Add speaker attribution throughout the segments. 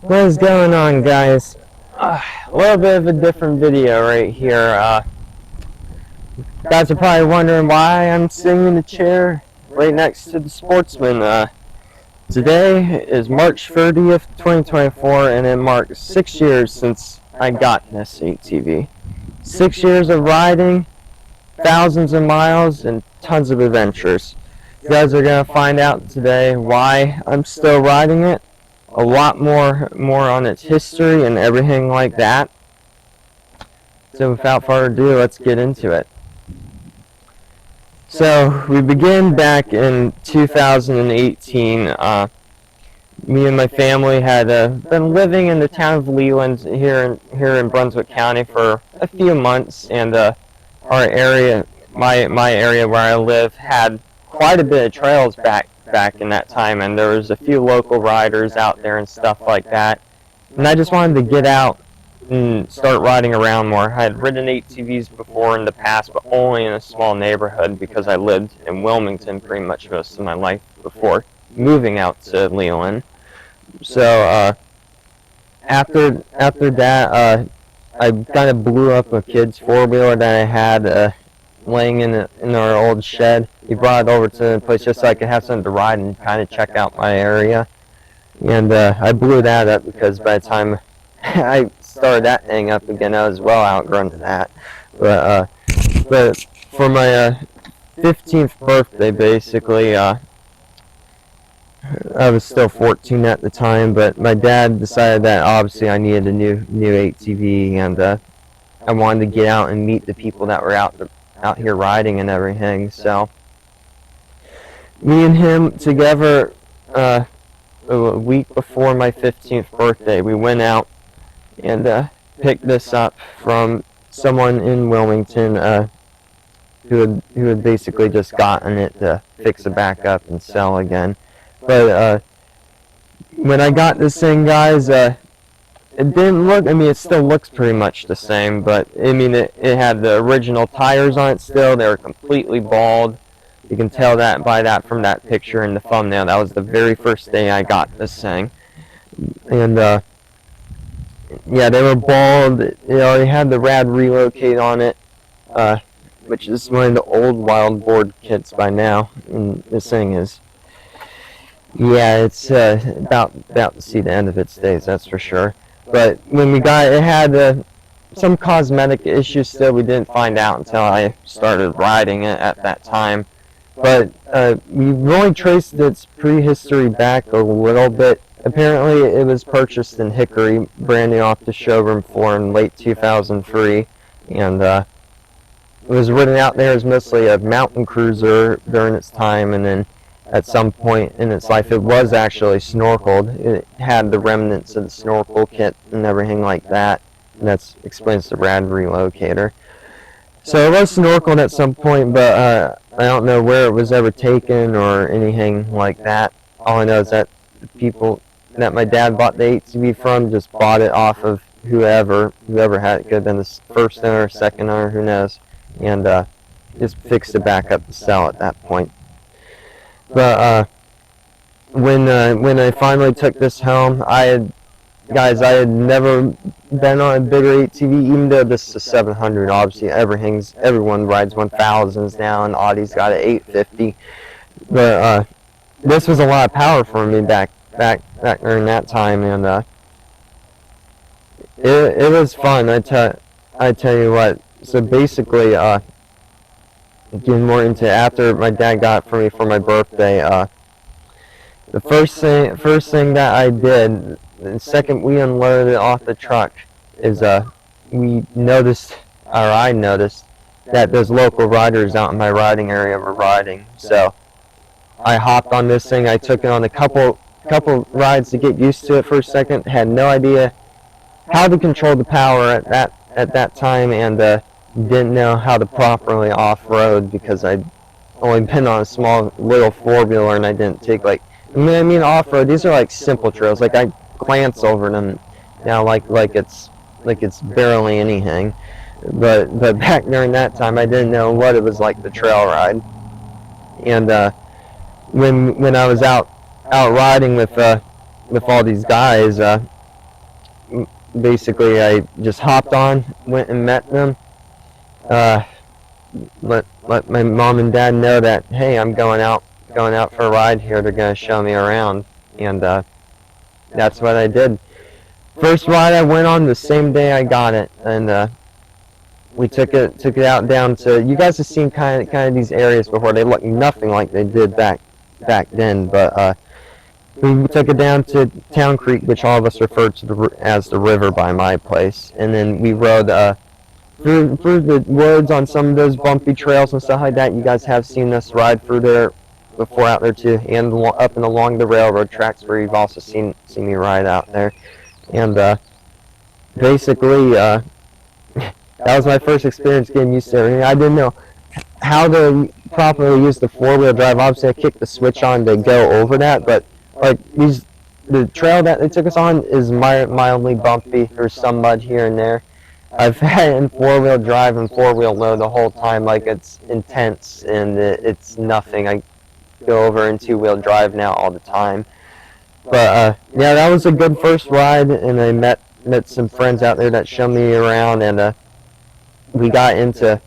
Speaker 1: What is going on, guys? A little bit of a different video right here. Guys are probably wondering why I'm sitting in the chair right next to the Sportsman. Today is March 30th, 2024, and it marks 6 years since I got this ATV. 6 years of riding, thousands of miles, and tons of adventures. You guys are going to find out today why I'm still riding it. A lot more on its history and everything like that. So without further ado, let's get into it. So we begin back in 2018. Me and my family had been living in the town of Leland here in Brunswick County for a few months, and our area, my area where I live, had quite a bit of trails back in that time, and there was a few local riders out there and stuff like that. And I just wanted to get out and start riding around more. I had ridden ATVs before in the past, but only in a small neighborhood because I lived in Wilmington pretty much most of my life before moving out to Leland. So after that, I kind of blew up a kid's four-wheeler that I had laying in our old shed. He brought it over to the place just so I could have something to ride and kind of check out my area. And I blew that up because by the time I started that thing up again, I was well outgrown to that. But for my 15th birthday, basically, I was still 14 at the time, but my dad decided that obviously I needed a new ATV, and I wanted to get out and meet the people that were out here riding and everything. So me and him together, a week before my 15th birthday, we went out and picked this up from someone in Wilmington who had basically just gotten it to fix it back up and sell again. But when I got this thing, guys, it didn't look, I mean, it still looks pretty much the same, but I mean, it had the original tires on it still. They were completely bald. You can tell that from that picture in the thumbnail. That was the very first day I got this thing. And yeah, they were bald. It already had the rad relocate on it, which is one of the old wild board kits by now. And this thing is, yeah, it's about to see the end of its days, that's for sure. But when we got it, it had some cosmetic issues still. We didn't find out until I started riding it at that time. But we've only traced its prehistory back a little bit. Apparently, it was purchased in Hickory, brand new off the showroom floor in late 2003. And it was ridden out there as mostly a mountain cruiser during its time, and then at some point in its life it was actually snorkeled. It had the remnants of the snorkel kit and everything like that, and that explains the rad relocator. So it was snorkeled at some point, but I don't know where it was ever taken or anything like that. All I know is that the people that my dad bought the ATV from just bought it off of whoever had it. Could have been the first owner, second owner, who knows, and just fixed it back up to sell at that point. But when I finally took this home, I had never been on a bigger ATV, even though this is a 700. Obviously, everyone rides 1000s now, and Audie's got an 850. But this was a lot of power for me back during that time, and it was fun. I tell you what. So basically, getting more into after my dad got it for me for my birthday, the first thing that I did, the second we unloaded it off the truck, is I noticed that those local riders out in my riding area were riding. So I hopped on this thing. I took it on a couple rides to get used to it for a second. Had no idea how to control the power at that time, and didn't know how to properly off-road because I'd only been on a small little four-wheeler, and I didn't take I mean off-road. These are like simple trails. Like I glance over them now, like it's barely anything. But back during that time, I didn't know what it was like to trail ride. And when I was out riding with all these guys, basically I just hopped on, went and met them. Let my mom and dad know that, hey, I'm going out for a ride here. They're gonna show me around, and that's what I did. First ride I went on the same day I got it, and we took it out down to. You guys have seen kind of these areas before. They look nothing like they did back then, but we took it down to Town Creek, which all of us refer to as the river by my place, and then we rode through the woods on some of those bumpy trails and stuff like that. You guys have seen us ride through there before out there too, and up and along the railroad tracks where you've also seen me ride out there. And basically, that was my first experience getting used to everything. I didn't know how to properly use the four-wheel drive. Obviously, I kicked the switch on to go over that, but like the trail that they took us on is mildly bumpy. There's some mud here and there. I've had it in four-wheel drive and four-wheel low the whole time. Like, it's intense and it's nothing. I go over in two-wheel drive now all the time. But yeah, that was a good first ride, and I met some friends out there that showed me around, and we got into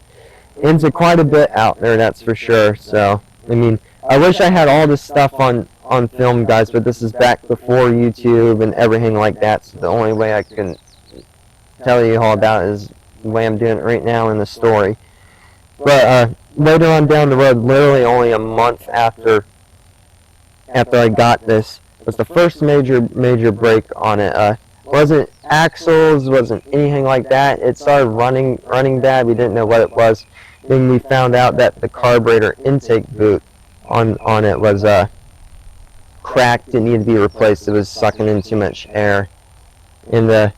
Speaker 1: quite a bit out there, that's for sure. So I mean, I wish I had all this stuff on film, guys, but this is back before YouTube and everything like that. So the only way I can tell you all about it is the way I'm doing it right now in the story. But later on down the road, literally only a month after I got this, was the first major break on it. Wasn't axles, wasn't anything like that. It started running bad. We didn't know what it was. Then we found out that the carburetor intake boot on it was cracked. It needed to be replaced. It was sucking in too much air. And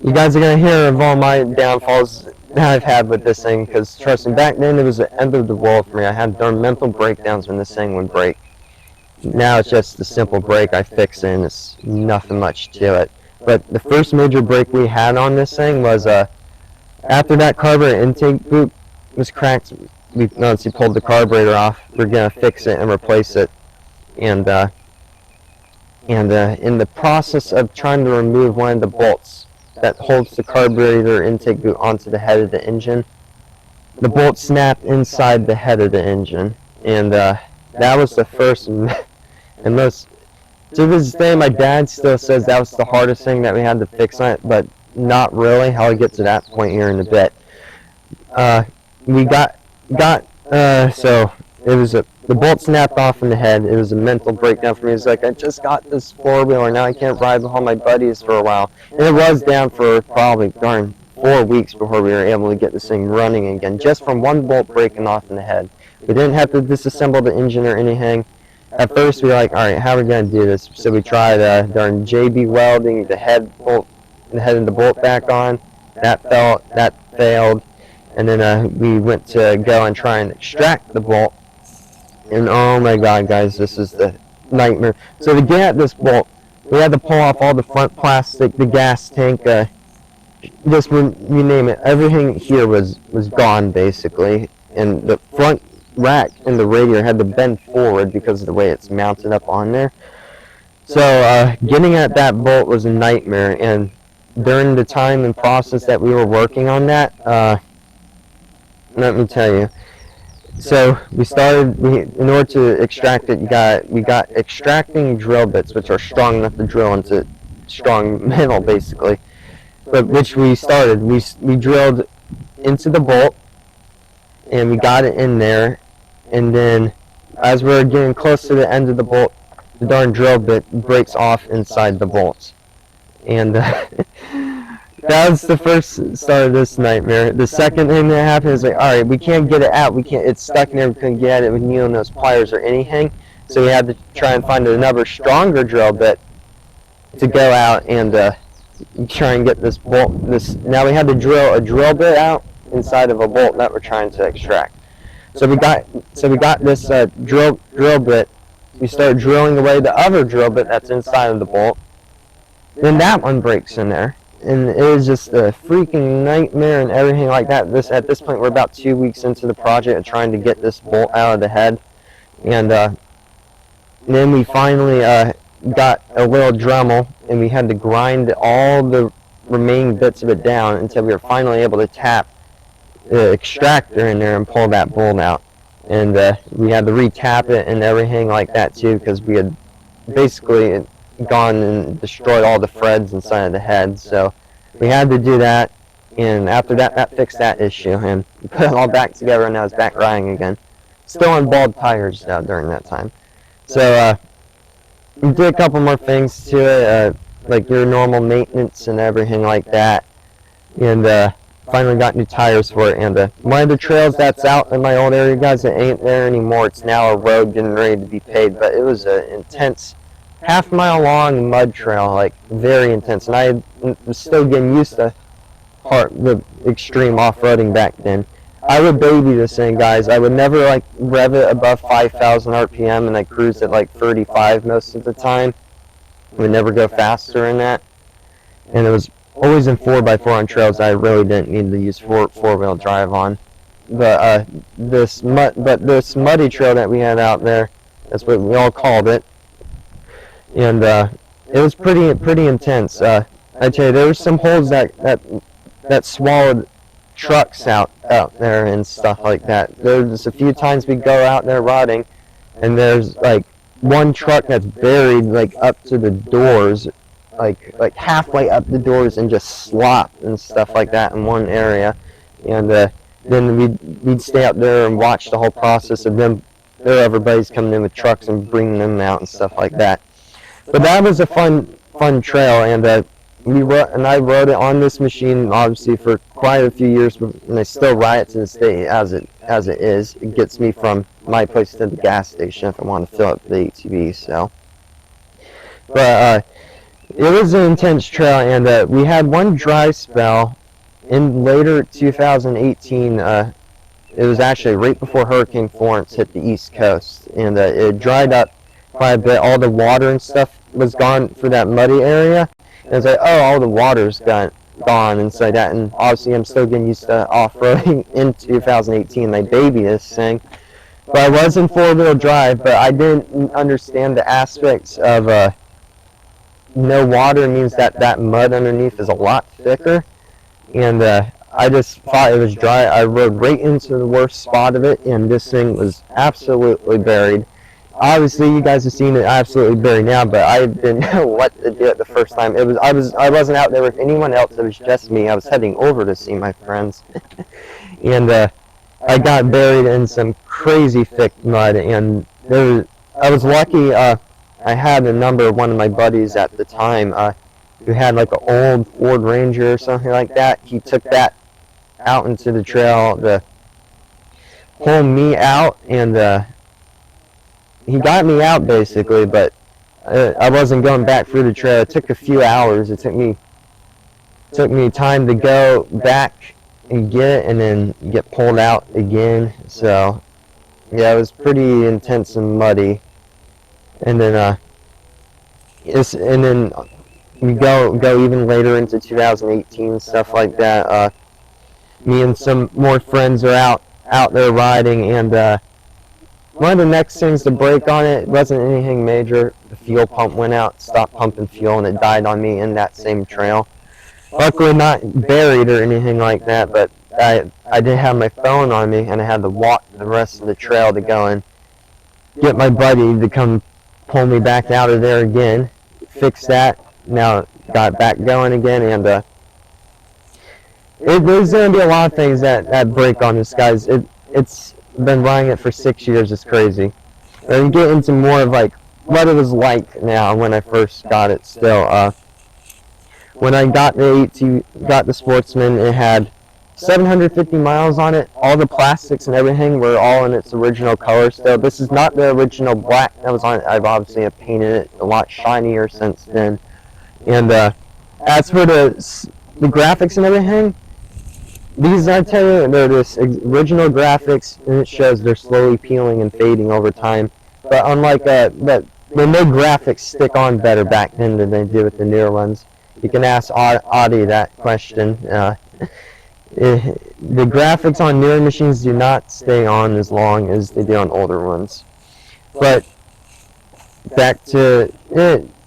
Speaker 1: you guys are gonna hear of all my downfalls that I've had with this thing, because trust me, back then it was the end of the world for me. I had darn mental breakdowns when this thing would break. Now it's just a simple break. I fix it, and it's nothing much to it. But the first major break we had on this thing was after that carburetor intake boot was cracked. We pulled the carburetor off. We're gonna fix it and replace it, and in the process of trying to remove one of the bolts that holds the carburetor intake boot onto the head of the engine, the bolt snapped inside the head of the engine, and that was the first and most. To this day, my dad still says that was the hardest thing that we had to fix on it, but not really. I'll get to that point here in a bit. We got so it was the bolt snapped off in the head. It was a mental breakdown for me. It's like, I just got this four-wheeler, now I can't ride with all my buddies for a while. And it was down for probably darn 4 weeks before we were able to get this thing running again, just from one bolt breaking off in the head. We didn't have to disassemble the engine or anything. At first we were like, all right, how are we going to do this? So we tried darn JB welding the head of the bolt back on. That failed. And then we went to go and try and extract the bolt. And oh my god, guys, this is the nightmare. So to get at this bolt, we had to pull off all the front plastic, the gas tank, just you name it. Everything here was gone, basically. And the front rack and the radiator had to bend forward because of the way it's mounted up on there. So getting at that bolt was a nightmare. And during the time and process that we were working on that, let me tell you. So in order to extract it, we got extracting drill bits, which are strong enough to drill into strong metal, basically. But which we started. We drilled into the bolt, and we got it in there. And then, as we were getting close to the end of the bolt, the darn drill bit breaks off inside the bolt. And that was the first start of this nightmare. The second thing that happened is like, all right, we can't get it out. It's stuck in there. We couldn't get at it with needle nose pliers or anything. So we had to try and find another stronger drill bit to go out and try and get this bolt. Now we had to drill a drill bit out inside of a bolt that we're trying to extract. So we got this drill bit. We started drilling away the other drill bit that's inside of the bolt. Then that one breaks in there. And it was just a freaking nightmare and everything like that. At this point, we're about 2 weeks into the project of trying to get this bolt out of the head. And then we finally got a little Dremel, and we had to grind all the remaining bits of it down until we were finally able to tap the extractor in there and pull that bolt out. And we had to re-tap it and everything like that too, because we had basically gone and destroyed all the threads inside of the head. So we had to do that, and after that, that fixed that issue, and we put it all back together, and now it's back riding again. Still on bald tires during that time. So we did a couple more things to it, like your normal maintenance and everything like that, and finally got new tires for it. And one of the trails that's out in my old area, guys, it ain't there anymore. It's now a road getting ready to be paved, but it was an intense half-mile long mud trail, like very intense, and I was still getting used to the extreme off-roading back then. I would baby this thing, guys. I would never like rev it above 5,000 RPM, and I cruised at like 35 most of the time. I would never go faster than that, and it was always in 4x4 on trails I really didn't need to use four-wheel drive on. But this muddy trail that we had out there, that's what we all called it, and it was pretty intense. I tell you, there were some holes that swallowed trucks out there and stuff like that. There's a few times we go out there riding, and there's like one truck that's buried like up to the doors, like halfway up the doors, and just slop and stuff like that in one area. And then we'd stay up there and watch the whole process of them. Everybody's coming in with trucks and bringing them out and stuff like that. But that was a fun trail, and I rode it on this machine obviously for quite a few years, and I still ride it to this day as it is. It gets me from my place to the gas station if I want to fill up the ATV. So, but it was an intense trail, and we had one dry spell in later 2018. It was actually right before Hurricane Florence hit the East Coast, and it dried up quite a bit. All the water and stuff was gone for that muddy area. And it's like, oh, all the water's gone and so that. And obviously, I'm still getting used to off-roading in 2018. I baby this thing, but I was in four-wheel drive, but I didn't understand the aspects of no water means that mud underneath is a lot thicker, and I just thought it was dry. I rode right into the worst spot of it, and this thing was absolutely buried. Obviously, you guys have seen it absolutely buried now, but I didn't know what to do it the first time. I wasn't out there with anyone else. It was just me. I was heading over to see my friends, and I got buried in some crazy thick mud. And I was lucky. I had a number of one of my buddies at the time who had like an old Ford Ranger or something like that. He took that out into the trail to pull me out, and he got me out basically, but I wasn't going back through the trail. It took a few hours. It took me time to go back and get it, and then get pulled out again. So yeah, it was pretty intense and muddy. And then we go even later into 2018 and stuff like that. Me and some more friends are out there riding, and one of the next things to break on it wasn't anything major. The fuel pump went out, stopped pumping fuel, and it died on me in that same trail. Luckily not buried or anything like that, but I did have my phone on me, and I had to walk the rest of the trail to go and get my buddy to come pull me back out of there again, fix that. Now got back going again, and there's going to be a lot of things that break on this, guys. It's been riding it for 6 years. It's crazy. And get into more of like what it was like now when I first got it. Still, when I got the Sportsman, it had 750 miles on it. All the plastics and everything were all in its original color still. This is not the original black that was on it. I've obviously painted it a lot shinier since then. And as for the graphics and everything, these, I tell you, they're this original graphics, and it shows they're slowly peeling and fading over time. But unlike the new graphics stick on better back then than they do with the newer ones. You can ask Audie that question. The graphics on newer machines do not stay on as long as they do on older ones. But back to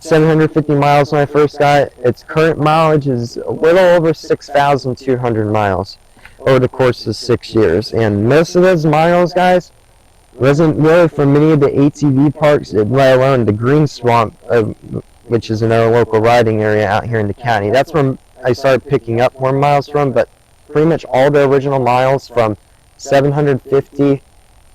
Speaker 1: 750 miles when I first got it. Its current mileage is a little over 6,200 miles over the course of 6 years. And most of those miles, guys, wasn't really from many of the ATV parks, let alone the Green Swamp, which is another local riding area out here in the county. That's where I started picking up more miles from, but pretty much all the original miles from 750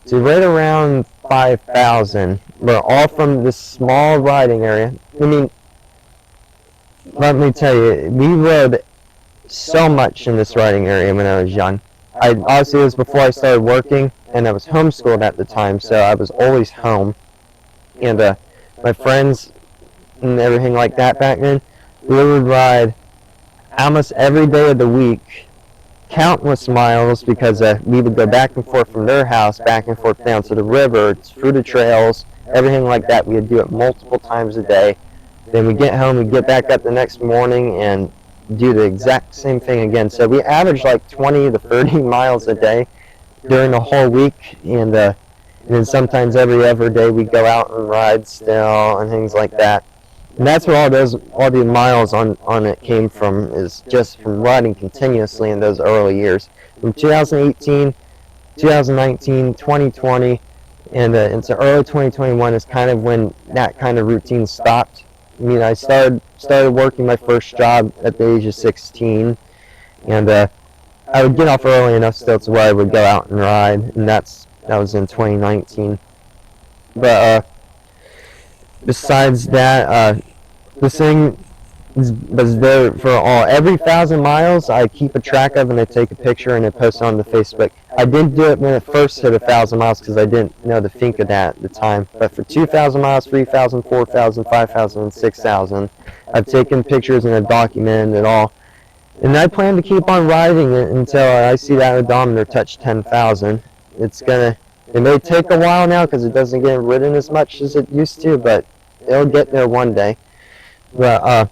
Speaker 1: to right around 5,000 were all from this small riding area. I mean, let me tell you, we rode so much in this riding area when I was young. Obviously, it was before I started working, and I was homeschooled at the time, so I was always home. And my friends and everything like that back then, we would ride almost every day of the week, countless miles, because we would go back and forth from their house, back and forth down to the river, through the trails, everything like that. We would do it multiple times a day. Then we get home, we get back up the next morning and do the exact same thing again. So we averaged like 20 to 30 miles a day during the whole week, and then sometimes every other day we go out and ride still and things like that. And that's where all the miles on it came from, is just from riding continuously in those early years. From 2018, 2019, 2020, and into early 2021 is kind of when that kind of routine stopped. I mean, I started working my first job at the age of 16, and I would get off early enough still to where I would go out and ride, and that was in 2019. But besides that, this thing was there for every 1,000 miles. I keep a track of, and I take a picture and I post it on the Facebook. I didn't do it when it first hit 1,000 miles because I didn't know to think of that at the time. But for 2,000 miles, 3,000, 4,000, 5,000, and 6,000, I've taken pictures and I've documented it all. And I plan to keep on riding it until I see that odometer touch 10,000. It may take a while now because it doesn't get ridden as much as it used to, but it'll get there one day. But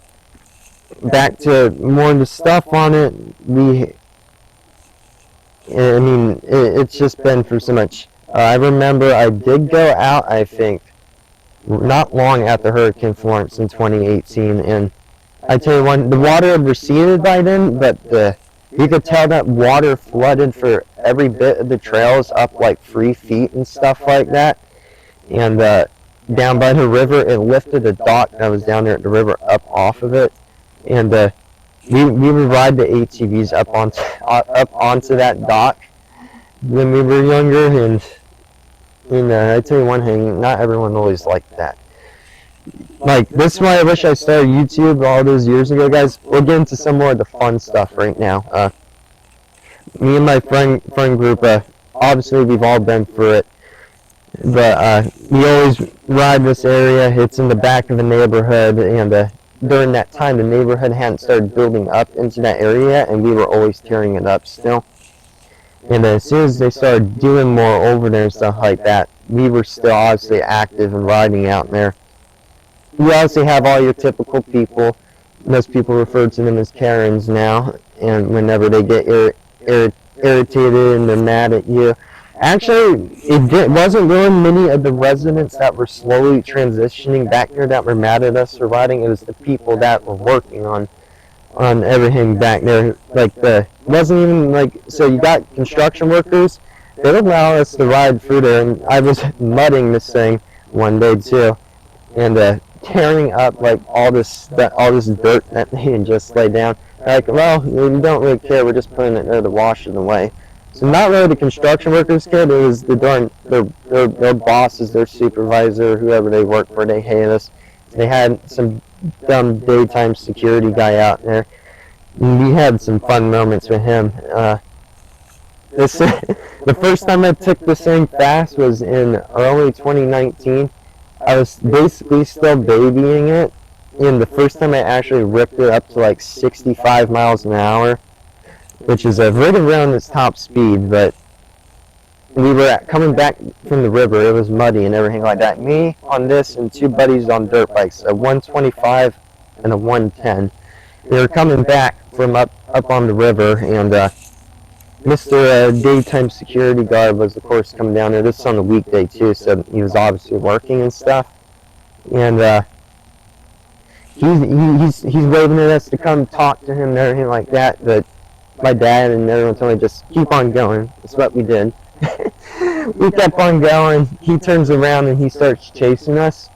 Speaker 1: back to more of the stuff on it, it's just been for so much. I remember I did go out, I think, not long after Hurricane Florence in 2018, and I tell you the water had receded by then, but you could tell that water flooded for every bit of the trails up like 3 feet and stuff like that. And down by the river, it lifted a dock that was down there at the river up off of it. And we would ride the ATVs up onto that dock when we were younger. And I tell you one thing, not everyone always liked that. Like, this is why I wish I started YouTube all those years ago, guys. We'll get into some more of the fun stuff right now. Me and my friend group, obviously we've all been through it, but we always ride this area. It's in the back of the neighborhood, and during that time the neighborhood hadn't started building up into that area, and we were always tearing it up still. And as soon as they started doing more over there and stuff like that, we were still obviously active and riding out there. You obviously have all your typical people. Most people refer to them as Karens now, and whenever they get irritated and they're mad at you. Actually, it wasn't really many of the residents that were slowly transitioning back there that were mad at us for riding. It was the people that were working on everything back there. Like, wasn't even like, so you got construction workers, they'd allow us to ride through there, and I was mudding this thing one day too, and tearing up like all this dirt that they had just laid down. Like, well, we don't really care, we're just putting it there to wash it away. So not really the construction workers cared, it was their bosses, their supervisor, whoever they worked for. They hated us. They had some dumb daytime security guy out there, and we had some fun moments with him. The first time I took this thing fast was in early 2019. I was basically still babying it, and the first time I actually ripped it up to like 65 miles an hour, which is right around its top speed. But we were coming back from the river, it was muddy and everything like that. Me on this and two buddies on dirt bikes, a 125 and a 110. They were coming back from up on the river, and Mr. Daytime Security Guard was, of course, coming down there. This is on a weekday too, so he was obviously working and stuff. And he's waving at us to come talk to him and everything like that, but my dad and everyone told me just keep on going. That's what we did. We kept on going. He turns around and he starts chasing us.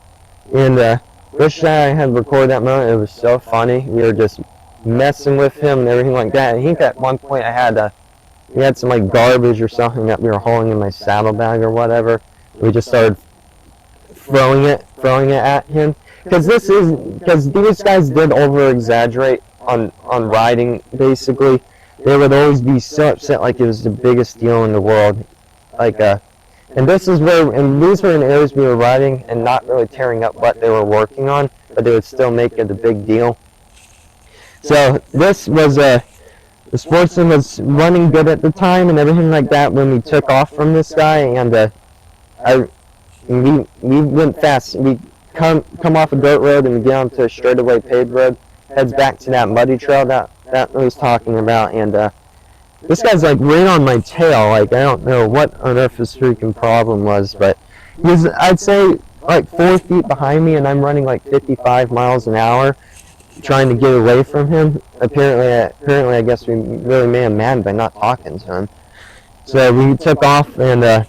Speaker 1: And wish I had recorded that moment. It was so funny. We were just messing with him and everything like that. I think at one point we had some like garbage or something that we were hauling in my saddlebag or whatever. We just started throwing it at him. Because these guys did over exaggerate on riding. Basically, they would always be so upset like it was the biggest deal in the world. Like and these were in areas we were riding and not really tearing up what they were working on, but they would still make it a big deal. So this was the Sportsman was running good at the time and everything like that when we took off from this guy, and we went fast. We come off a dirt road and we get onto a straightaway paved road, heads back to that muddy trail that I was talking about, and this guy's like right on my tail. Like I don't know what on earth his freaking problem was, but he's, I'd say, like 4 feet behind me, and I'm running like 55 miles an hour, trying to get away from him. Apparently, I guess we really made him mad by not talking to him. So we took off and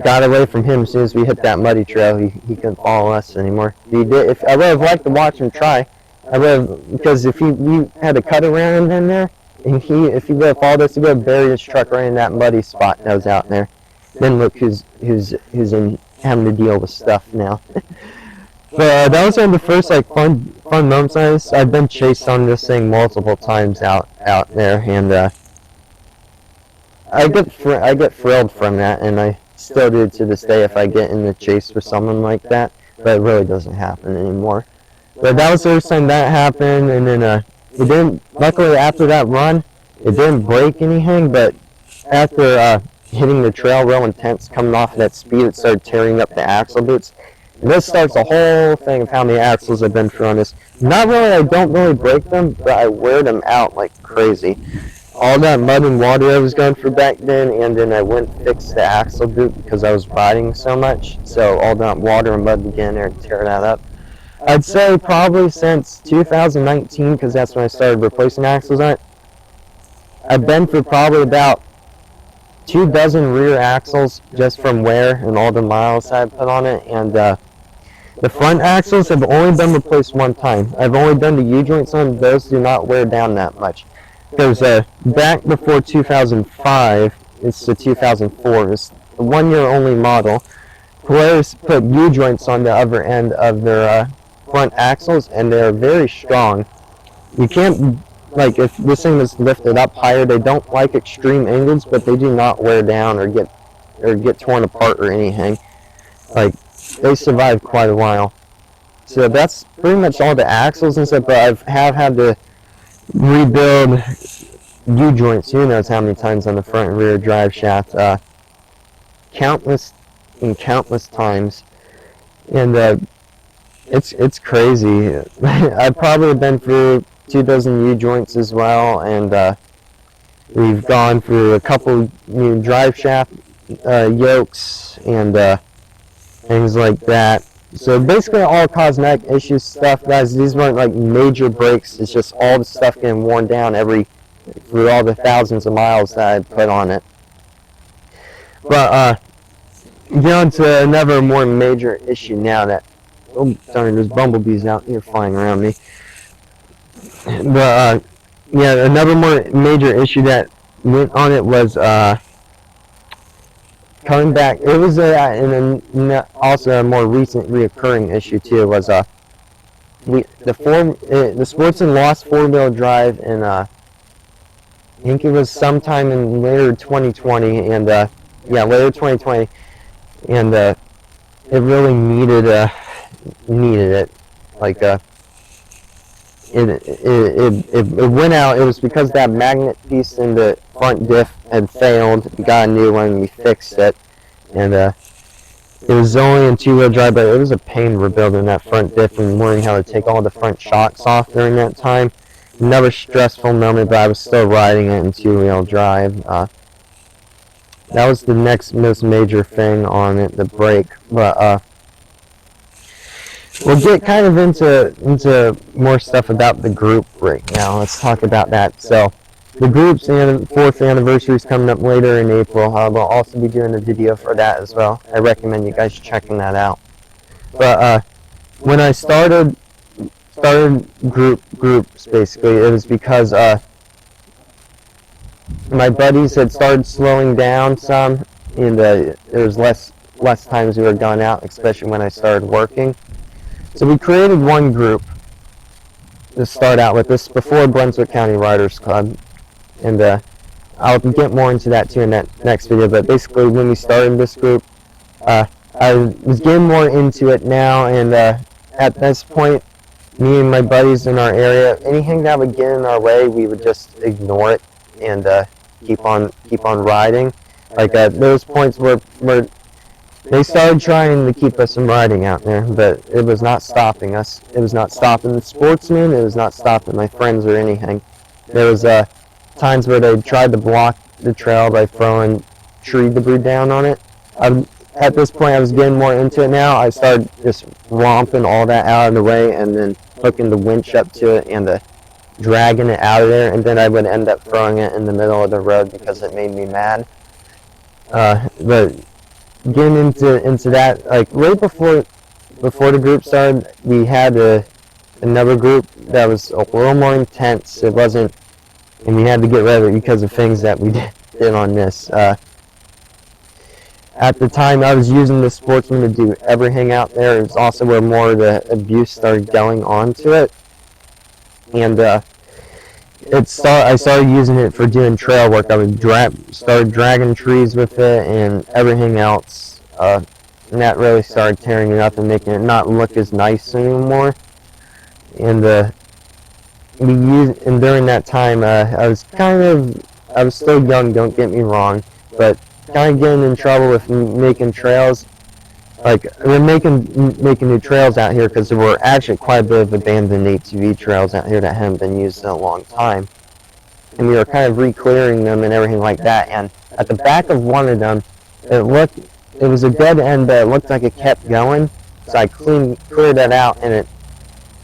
Speaker 1: got away from him as soon as we hit that muddy trail. He couldn't follow us anymore. He did. If I would have liked to watch him try, I would have, because if we had a cut around him in there, and if he would have followed us, he would have buried his truck right in that muddy spot that was out there. Then look who's in having to deal with stuff now. But that was one of the first like fun moments on this. I've been chased on this thing multiple times out there, and I get thrilled from that, and I still do to this day if I get in the chase with someone like that. But it really doesn't happen anymore. But that was the first time that happened, and then it didn't. Luckily, after that run, it didn't break anything. But after hitting the trail real intense, coming off at that speed, it started tearing up the axle boots. And this starts the whole thing of how many axles I've been through on this. Not really, I don't really break them, but I wear them out like crazy. All that mud and water I was going through back then, and then I went and fixed the axle boot because I was riding so much. So all that water and mud began there to tear that up. I'd say probably since 2019, because that's when I started replacing axles on it. I've been through probably about 24 rear axles just from wear and all the miles I put on it, and the front axles have only been replaced one time. I've only done the U-joints on those. Do not wear down that much. Because back before 2005, it's the 2004, it's the 1 year only model. Polaris put U-joints on the other end of their front axles, and they're very strong. You can't, like, if this thing was lifted up higher, they don't like extreme angles, but they do not wear down or get torn apart or anything. Like, they survive quite a while. So that's pretty much all the axles and stuff, but I have had to rebuild U-joints, who knows how many times on the front and rear drive shaft, countless times, and it's crazy. I've probably been through 24 U-joints as well, and we've gone through a couple new drive shaft yokes and things like that. So basically all cosmetic issues stuff, guys. These weren't like major breaks. It's just all the stuff getting worn down through all the thousands of miles that I put on it. But get on to another more major issue now that, oh sorry, there's bumblebees out here flying around me. But yeah, another more major issue that went on it was coming back. It was also a more recent reoccurring issue too. Was the Sportsman lost 4-wheel drive, and I think it was sometime in later 2020, and later 2020, and it really needed it. Like it went out. It was because that magnet piece in the front diff had failed. We got a new one, we fixed it, and it was only in 2-wheel drive, but it was a pain rebuilding that front diff and learning how to take all the front shocks off during that time. Another stressful moment, but I was still riding it in 2-wheel drive. That was the next most major thing on it, the brake. But we'll get kind of into more stuff about the group right now. Let's talk about that. So the group's 4th anniversary is coming up later in April. We'll also be doing a video for that as well. I recommend you guys checking that out. But when I started groups, basically, it was because my buddies had started slowing down some, and there was less times we were going out, especially when I started working. So we created one group to start out with. This before Brunswick County Riders Club, and I'll get more into that too in that next video. But basically, when we started this group, I was getting more into it now, and at this point, me and my buddies in our area, anything that would get in our way, we would just ignore it and keep on riding. Like at those points where they started trying to keep us from riding out there, but it was not stopping us. It was not stopping the Sportsman. It was not stopping my friends or anything. There was times where they tried to block the trail by throwing tree debris down on it. At this point, I was getting more into it now. I started just romping all that out of the way and then hooking the winch up to it and dragging it out of there, and then I would end up throwing it in the middle of the road because it made me mad. But getting into that, like right before the group started, we had another group that was a little more intense. It wasn't, and we had to get rid of it because of things that we did on this. At the time, I was using the Sportsman to do everything out there. It was also where more of the abuse started going on to it, and I started using it for doing trail work. I would started dragging trees with it and everything else, and that really started tearing it up and making it not look as nice anymore. And during that time, I was still young. Don't get me wrong, but kind of getting in trouble with making trails. Like we're making new trails out here because there were actually quite a bit of abandoned ATV trails out here that hadn't been used in a long time, and we were kind of re-clearing them and everything like that. And at the back of one of them, it was a dead end, but it looked like it kept going. So I cleared that out, and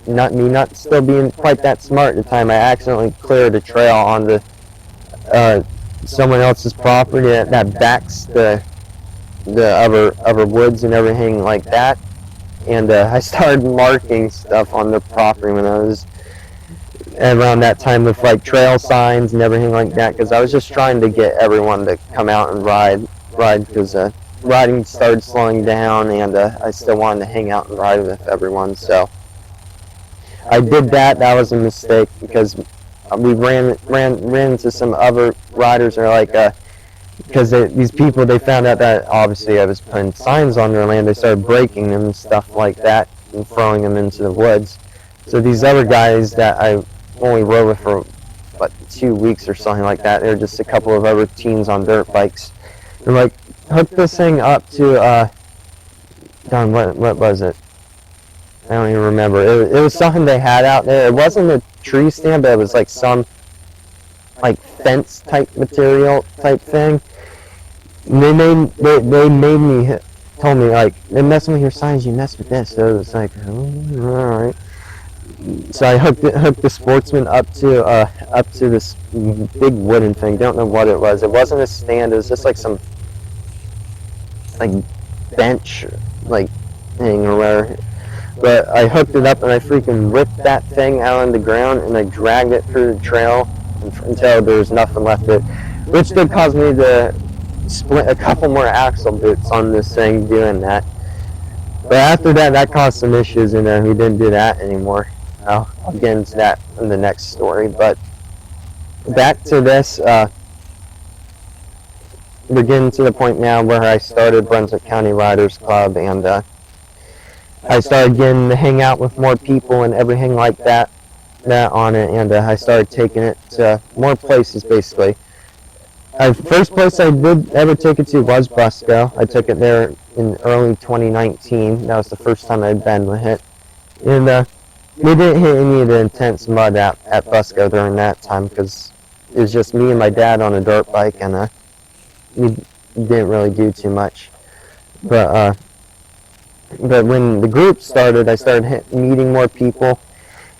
Speaker 1: not still being quite that smart at the time, I accidentally cleared a trail on the someone else's property that backs the other woods and everything like that, and I started marking stuff on their property when I was around that time with like trail signs and everything like that, because I was just trying to get everyone to come out and ride because riding started slowing down, and I still wanted to hang out and ride with everyone. So I did that. That was a mistake because we ran into some other riders that are like because these people, they found out that obviously I was putting signs on their land. They started breaking them and stuff like that and throwing them into the woods. So these other guys that I only rode with for 2 weeks or something like that, they were just a couple of other teens on dirt bikes. They're like, hook this thing up to what was it? I don't even remember. It was something they had out there. It wasn't a tree stand, but it was like some like fence type material type thing. And told me like, they're messing with your signs, you mess with this. So it was like, oh, all right. So I hooked the Sportsman up to this big wooden thing. Don't know what it was. It wasn't a stand. It was just like some like bench like thing or whatever. But I hooked it up and I freaking ripped that thing out on the ground and I dragged it through the trail until there was nothing left of it, which did cause me to split a couple more axle boots on this thing doing that. But after that caused some issues, and we didn't do that anymore. I'll get into that in the next story. But back to this, we're getting to the point now where I started Brunswick County Riders Club, and I started getting to hang out with more people and everything like that on it, and I started taking it to more places basically. First place I did ever take it to was Busco. I took it there in early 2019. That was the first time I'd been with it, and we didn't hit any of the intense mud at Busco during that time because it was just me and my dad on a dirt bike, and we didn't really do too much. But But when the group started, I started meeting more people,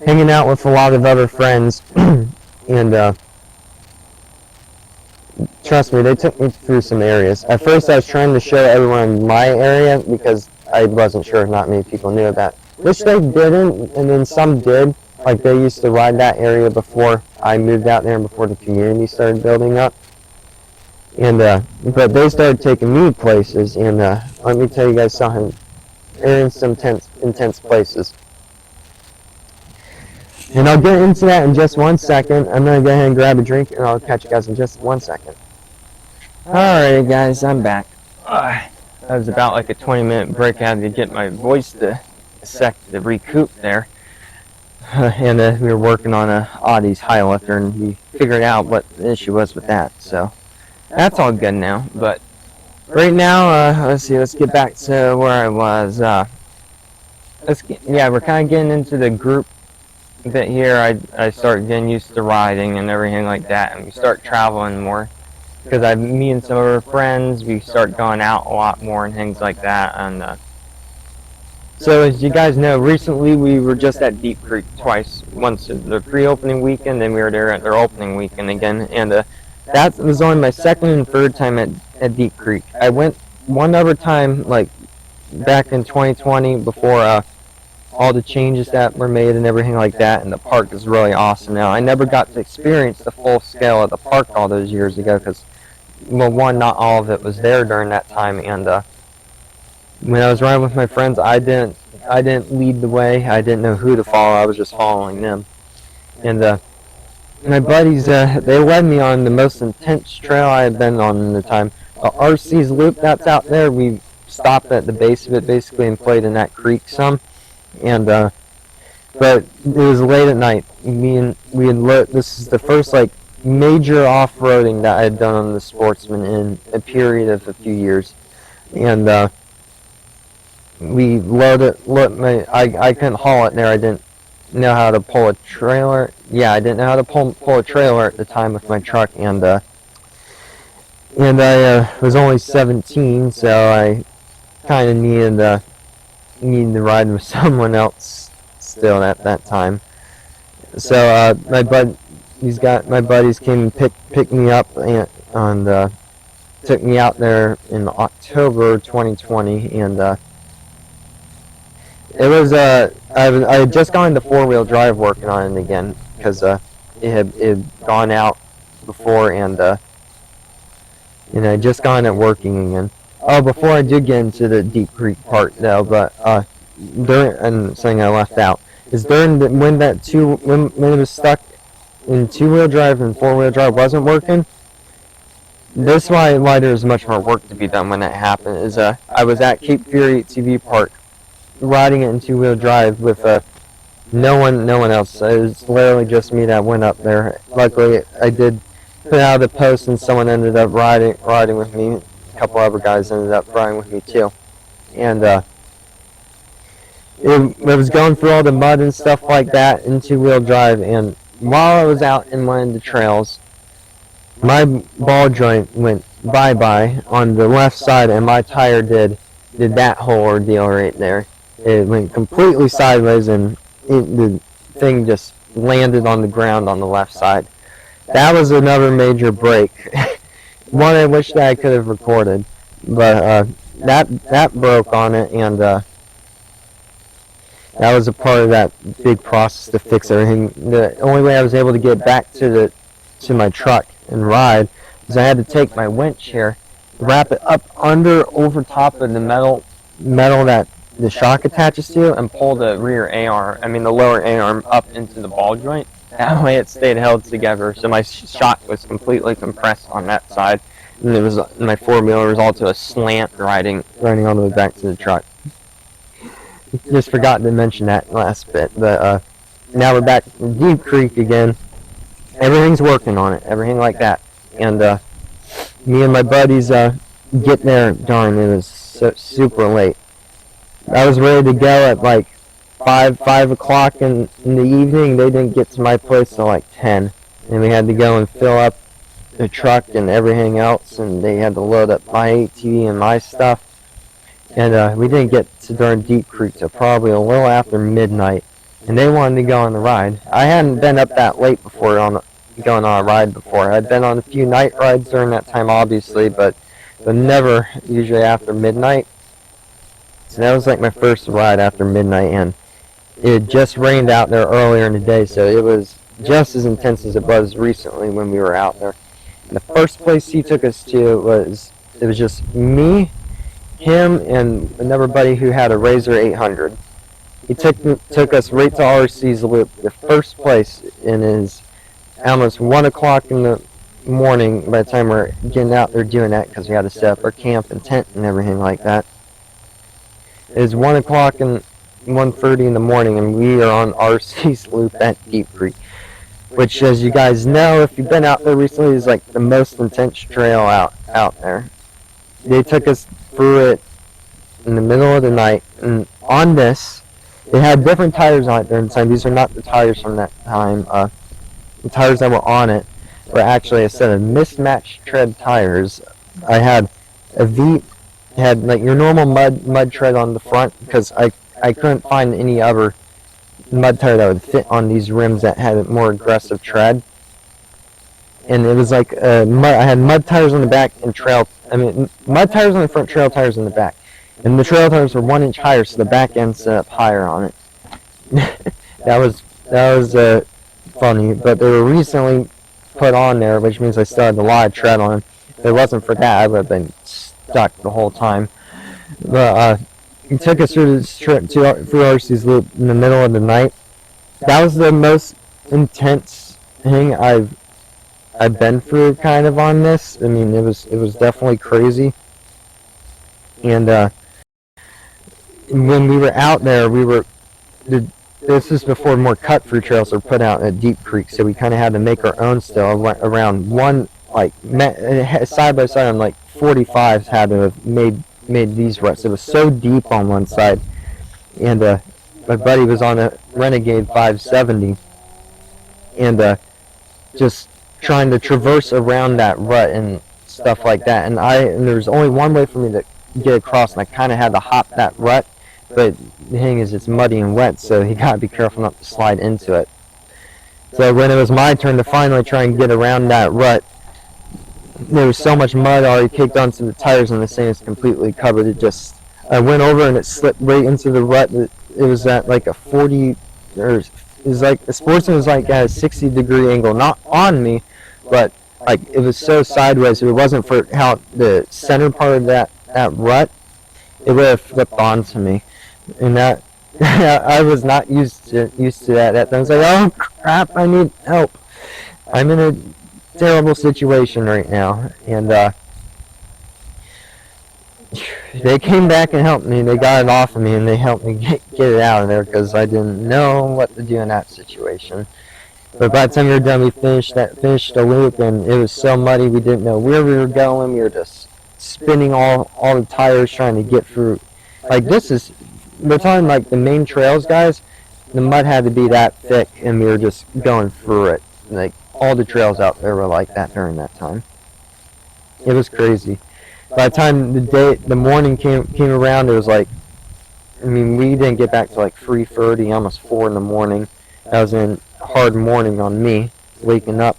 Speaker 1: hanging out with a lot of other friends, and trust me, they took me through some areas. At first, I was trying to show everyone in my area because I wasn't sure if not many people knew about it. Which they didn't, and then some did. Like, they used to ride that area before I moved out there and before the community started building up. And but they started taking me places, and let me tell you guys something. They're in some intense places. And I'll get into that in just 1 second. I'm going to go ahead and grab a drink, and I'll catch you guys in just 1 second. Alright guys, I'm back. That was about like a 20-minute break. I had to get my voice to recoup there. And we were working on a Audie's high lifter, and we figured out what the issue was with that. So that's all good now. But right now, let's get back to where I was. We're kind of getting into the group bit here. I start getting used to riding and everything like that, and we start traveling more. Because me and some of our friends, we start going out a lot more and things like that. And so as you guys know, recently we were just at Deep Creek twice. Once at the pre-opening weekend, then we were there at their opening weekend again. And that was only my second and third time at Deep Creek. I went one other time, like back in 2020, before all the changes that were made and everything like that, and the park is really awesome now. I never got to experience the full scale of the park all those years ago because, well, one, not all of it was there during that time, and when I was riding with my friends, I didn't lead the way. I didn't know who to follow. I was just following them. And my buddies, they led me on the most intense trail I had been on in the time. RC's Loop, that's out there. We stopped at the base of it basically and played in that creek some. And but it was late at night. This is the first like major off-roading that I had done on the Sportsman in a period of a few years. And we I couldn't haul it there. I didn't know how to pull a trailer. Yeah, I didn't know how to pull a trailer at the time with my truck, and I was only 17, so I kind of needed to ride with someone else still at that time. So my buddies came and picked me up and took me out there in October 2020, and it was I had just gone to 4-wheel drive working on it again because it had gone out before, and I just gone it working again. Oh, before I did get into the Deep Creek part though, but during something I left out is when it was stuck in 2-wheel drive and 4-wheel drive wasn't working. This is why there was much more work to be done when that happened. Is I was at Cape Fear ATV Park, riding it in 2-wheel drive with no one else. It was literally just me that went up there. Luckily, I did put out a post, and someone ended up riding with me. A couple other guys ended up riding with me too, and it was going through all the mud and stuff like that in 2-wheel drive. And while I was out in one of the trails, my ball joint went bye-bye on the left side, and my tire did that whole ordeal right there. It went completely sideways, and the thing just landed on the ground on the left side. That was another major break. One I wish that I could have recorded, but that broke on it, and that was a part of that big process to fix everything. The only way I was able to get back to my truck and ride is I had to take my winch here, wrap it up over top of the metal that the shock attaches to, and pull the the lower A-arm up into the ball joint. That way it stayed held together, so my shock was completely compressed on that side, and my 4-wheeler was all to a slant riding all the way back to the truck. Just forgot to mention that last bit, but now we're back in Deep Creek again. Everything's working on it, everything like that, and me and my buddies get there. Darn, it was super late. I was ready to go at like 5 o'clock in the evening. They didn't get to my place till like 10, and we had to go and fill up the truck and everything else, and they had to load up my ATV and my stuff. and we didn't get to darn Deep Creek till probably a little after midnight, and they wanted to go on the ride. I hadn't been up that late before going on a ride before. I'd been on a few night rides during that time, obviously, but never usually after midnight. So that was like my first ride after midnight, and it had just rained out there earlier in the day, so it was just as intense as it was recently when we were out there. And the first place he took us to was just me, him, and another buddy who had a Razor 800. He took us right to RC's Loop, the first place, and is almost 1 o'clock in the morning by the time we're getting out there doing that, because we had to set up our camp and tent and everything like that. It is 1 o'clock and 1:30 in the morning, and we are on RC's Loop at Deep Creek, which, as you guys know, if you've been out there recently, is like the most intense trail out there. They took us through it in the middle of the night, and on this, they had different tires on it during the time. These are not the tires from that time. The tires that were on it were actually a set of mismatched tread tires. I had a V, had like your normal mud tread on the front, because I couldn't find any other mud tire that would fit on these rims that had a more aggressive tread. And it was like I had mud tires on the back and mud tires on the front, trail tires in the back. And the trail tires were 1 inch higher, so the back end set up higher on it. that was funny, but they were recently put on there, which means I still had a lot of tread on them. If it wasn't for that, I would have been stuck the whole time. But he took us through this trip through RC's Loop in the middle of the night. That was the most intense thing I've been through, kind of, on this. I mean, it was definitely crazy. And when we were out there, this is before more cut-through trails were put out at Deep Creek, so we kind of had to make our own still. Around one, like, side by side on like 45s had to have made these ruts. It was so deep on one side, and my buddy was on a Renegade 570, and just trying to traverse around that rut and stuff like that. And there was only one way for me to get across, and I kind of had to hop that rut. But the thing is, it's muddy and wet, so you gotta be careful not to slide into it. So when it was my turn to finally try and get around that rut, there was so much mud already caked onto the tires, and the thing is completely covered. I went over and it slipped right into the rut. It was at like a 40, or it was like, the Sportsman was like at a 60-degree angle, not on me, but like it was so sideways. If it wasn't for how the center part of that rut, it would have flipped onto me. And that I was not used to that. I was like, oh crap, I need help. I'm in a terrible situation right now. And they came back and helped me. They got it off of me, and they helped me get it out of there, because I didn't know what to do in that situation. But by the time we were done, we finished the loop, and it was so muddy we didn't know where we were going. We were just spinning all the tires trying to get through. Like, we're talking like the main trails, guys. The mud had to be that thick, and we were just going through it. Like, all the trails out there were like that during that time. It was crazy. By the time the morning came around, it was like, I mean, we didn't get back to like 3:30, almost 4 in the morning. That was a hard morning on me, waking up,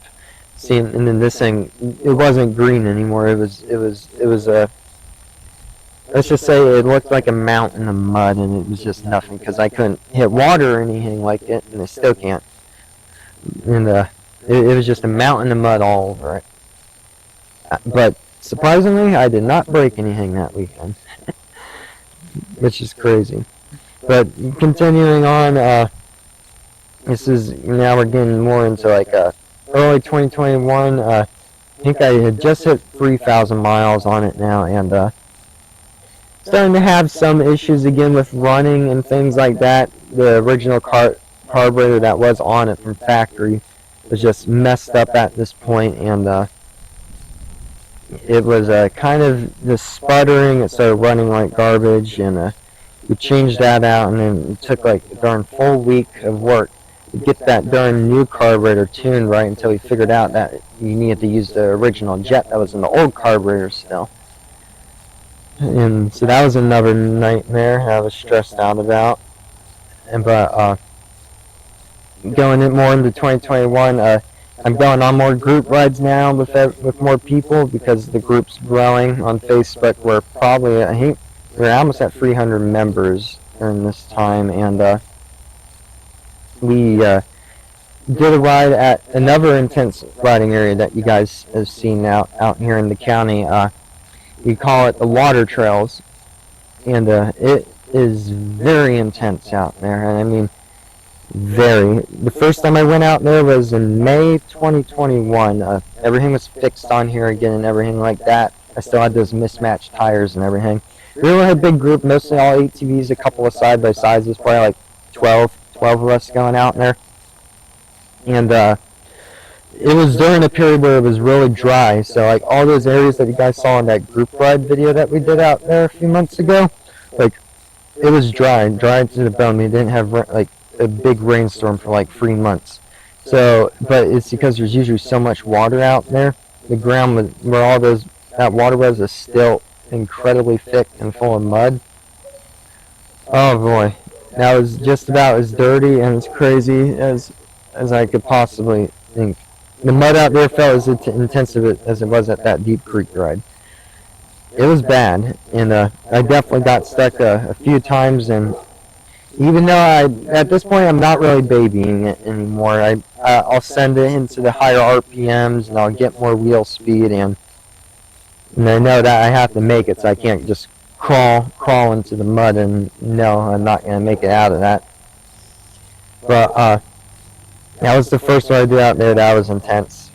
Speaker 1: seeing, and then this thing, it wasn't green anymore. It was let's just say it looked like a mountain of mud, and it was just nothing, because I couldn't hit water or anything like it, and I still can't. And it was just a mountain of mud all over it. But surprisingly, I did not break anything that weekend, which is crazy. But continuing on, now we're getting more into like early 2021. I think I had just hit 3,000 miles on it now, and starting to have some issues again with running and things like that. The original carburetor that was on it from factory was just messed up at this point, and it was kind of the sputtering. It started running like garbage, and we changed that out, and then it took like a darn full week of work to get that darn new carburetor tuned right, until we figured out that you needed to use the original jet that was in the old carburetor still. And so that was another nightmare I was stressed out about. But going in more into 2021, I'm going on more group rides now with more people because the group's growing on Facebook. We're probably, I think, we're almost at 300 members during this time, and we did a ride at another intense riding area that you guys have seen out here in the county. We call it the water trails, and it is very intense out there. And I mean, very. The first time I went out there was in May 2021. Everything was fixed on here again and everything like that. I still had those mismatched tires and everything. We really had a big group, mostly all ATVs, a couple of side-by-sides. There's probably like 12 of us going out there. And it was during a period where it was really dry. So like all those areas that you guys saw in that group ride video that we did out there a few months ago, like it was dry to the bone. We didn't have like a big rainstorm for like 3 months. So, but it's because there's usually so much water out there. The ground where all that water was is still incredibly thick and full of mud. Oh boy, that was just about as dirty and as crazy as I could possibly think. The mud out there felt as intensive as it was at that Deep Creek ride. It was bad, and I definitely got stuck a few times, and even though at this point I'm not really babying it anymore, I'll send it into the higher RPMs and I'll get more wheel speed, and I know that I have to make it, so I can't just crawl into the mud, and no, I'm not going to make it out of that. But that was the first one I did out there. That was intense.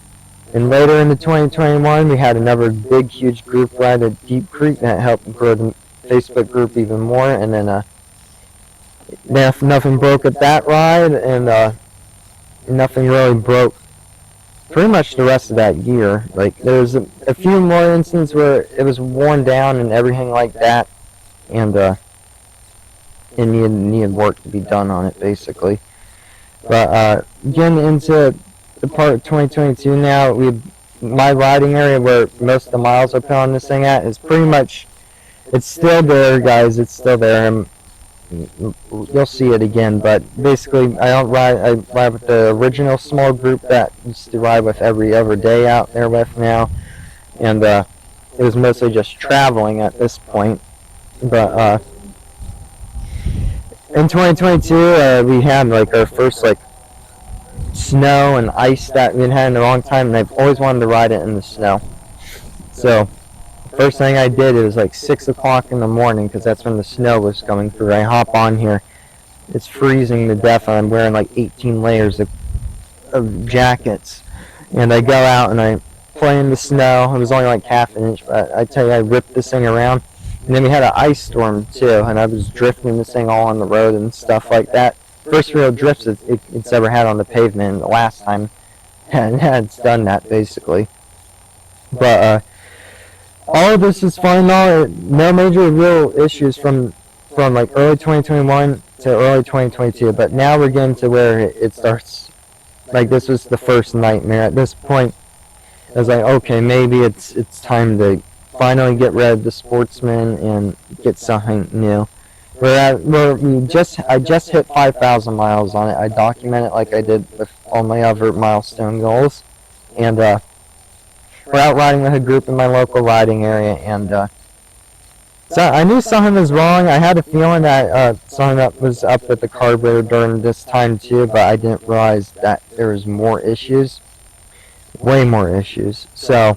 Speaker 1: And later into 2021, we had another big, huge group ride at Deep Creek that helped grow the Facebook group even more, and then nothing broke at that ride, and nothing really broke pretty much the rest of that year. Like there was a few more instances where it was worn down and everything like that, and it needed work to be done on it basically. But getting into the part of 2022 now, my riding area where most of the miles are put on this thing at is pretty much, it's still there, guys. It's still there. You'll see it again, but basically I ride with the original small group that used to ride with every other day out there with now, and it was mostly just traveling at this point. But in 2022 we had like our first like snow and ice that we'd had in a long time, and I've always wanted to ride it in the snow. So first thing I did, it was like 6 o'clock in the morning because that's when the snow was coming through. I hop on here. It's freezing to death, and I'm wearing like 18 layers of jackets. And I go out and I play in the snow. It was only like half an inch, but I tell you, I ripped this thing around. And then we had an ice storm too, and I was drifting this thing all on the road and stuff like that. First real drifts it's ever had on the pavement, and the last time it's done that basically. But all of this is fine now. No major real issues from like early 2021 to early 2022. But now we're getting to where it starts. Like this was the first nightmare. At this point, I was like, okay, maybe it's time to finally get rid of the Sportsman and get something new. I just hit 5,000 miles on it. I document it like I did with all my other milestone goals, and we're out riding with a group in my local riding area, and so I knew something was wrong. I had a feeling that something was up with the carburetor during this time too, but I didn't realize that there was more issues, way more issues. So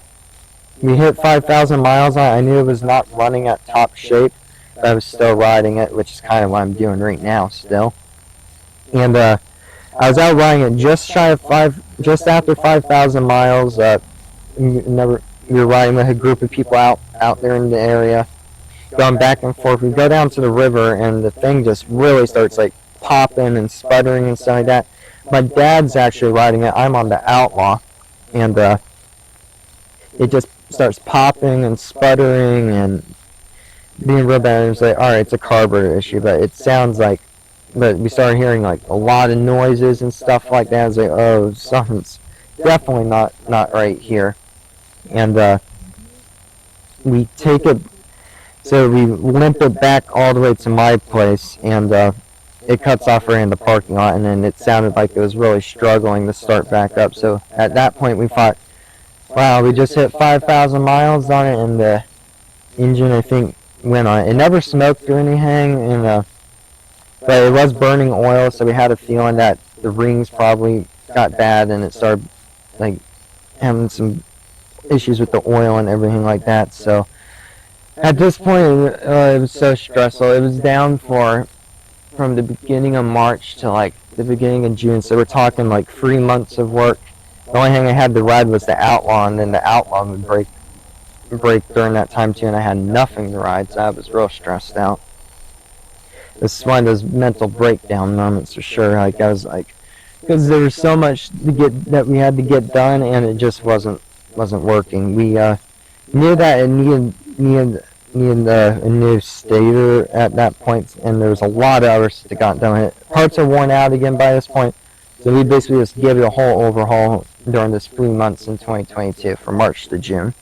Speaker 1: we hit 5,000 miles on it. I knew it was not running at top shape, but I was still riding it, which is kind of what I'm doing right now still. And I was out riding it just after 5,000 miles. We were riding with a group of people out there in the area, going back and forth. We go down to the river, and the thing just really starts like popping and sputtering and stuff like that. My dad's actually riding it. I'm on the Outlaw, and it just starts popping and sputtering and being real bad. And it's like, all right, it's a carburetor issue, but it sounds like, but we started hearing like a lot of noises and stuff like that. It's like, oh, something's definitely not right here. And we take it. So we limp it back all the way to my place, and it cuts off right in the parking lot, and then it sounded like it was really struggling to start back up. So at that point we thought, wow, we just hit 5,000 miles on it, and the engine, I think, went on. It never smoked or anything, and but it was burning oil, so we had a feeling that the rings probably got bad, and it started like having some issues with the oil and everything like that. So at this point, it was so stressful. It was down from the beginning of March to like the beginning of June. So we're talking like 3 months of work. The only thing I had to ride was the Outlaw, and then the Outlaw would break during that time too, and I had nothing to ride, so I was real stressed out. This is one of those mental breakdown moments for sure. Like I was like, because there was so much that we had to get done, and it just wasn't working. We knew that it needed a new stator at that point, and there was a lot of others that got done. Parts are worn out again by this point, so we basically just gave it a whole overhaul during this 3 months in 2022 from March to June.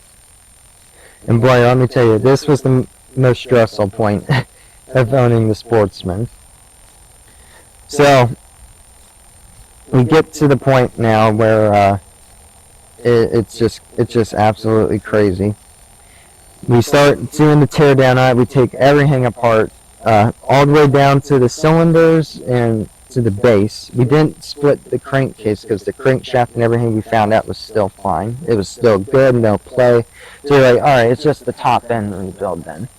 Speaker 1: And boy, let me tell you, this was the most stressful point of owning the Sportsman. So we get to the point now where it's just absolutely crazy. We start doing the tear down on it. We take everything apart, all the way down to the cylinders and to the base. We didn't split the crankcase because the crankshaft and everything we found out was still fine. It was still good, no play. So we're like, alright, it's just the top end rebuild then.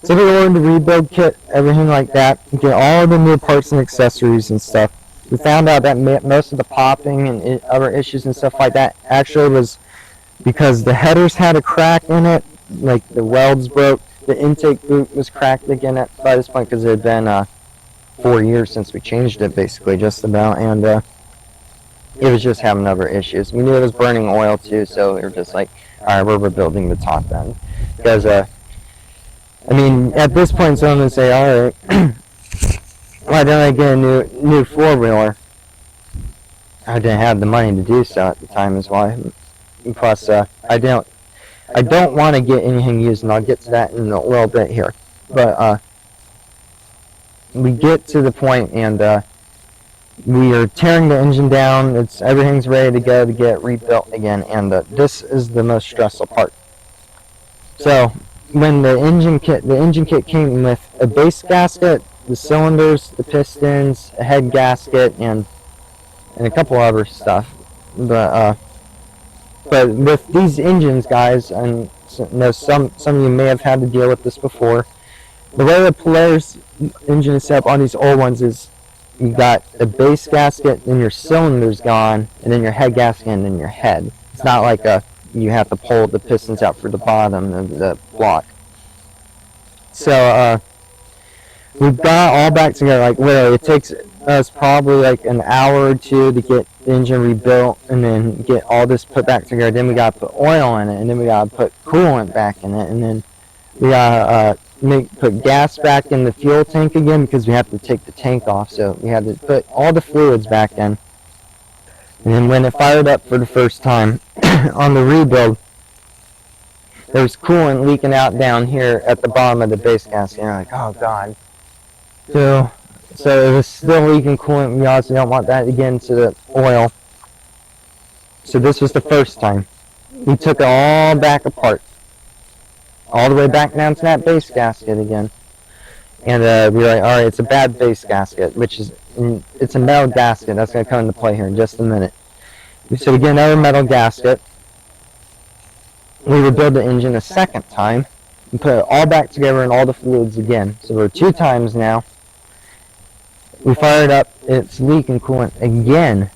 Speaker 1: So we ordered the rebuild kit, everything like that, get all the new parts and accessories and stuff. We found out that most of the popping and other issues and stuff like that actually was because the headers had a crack in it, like the welds broke. The intake boot was cracked again by this point because it had been 4 years since we changed it, basically, just about, and it was just having other issues. We knew it was burning oil too, so we were just like, alright, we're rebuilding the top end. Because, I mean, at this point, someone would say, alright, why don't I get a new four-wheeler? I didn't have the money to do so at the time is why. Plus, I don't want to get anything used, and I'll get to that in a little bit here. But, we get to the point, and we are tearing the engine down. Everything's ready to go to get rebuilt again, and this is the most stressful part. So when the engine kit came with a base gasket, the cylinders, the pistons, a head gasket, and a couple other stuff. But with these engines, guys, and some of you may have had to deal with this before. The way the Polaris engine is set up on these old ones is you got a base gasket, then your cylinder's gone, and then your head gasket, and then your head. It's not like you have to pull the pistons out for the bottom of the block. So we've got all back together. Like literally, it takes us probably like an hour or two to get the engine rebuilt, and then get all this put back together. Then we gotta put oil in it, and then we gotta put coolant back in it, and then we gotta put gas back in the fuel tank again because we have to take the tank off. So we had to put all the fluids back in. And then when it fired up for the first time on the rebuild, there was coolant leaking out down here at the bottom of the base gasket. And you're like, oh god. So it was still leaking coolant. We obviously don't want that to get into the oil. So this was the first time. We took it all back apart. All the way back down to that base gasket again. And we were like, alright, it's a bad base gasket, it's a metal gasket. That's going to come into play here in just a minute. So we get another metal gasket. We rebuild the engine a second time and put it all back together and all the fluids again. So we're 2 times now. We fire it up, it's leaking coolant again.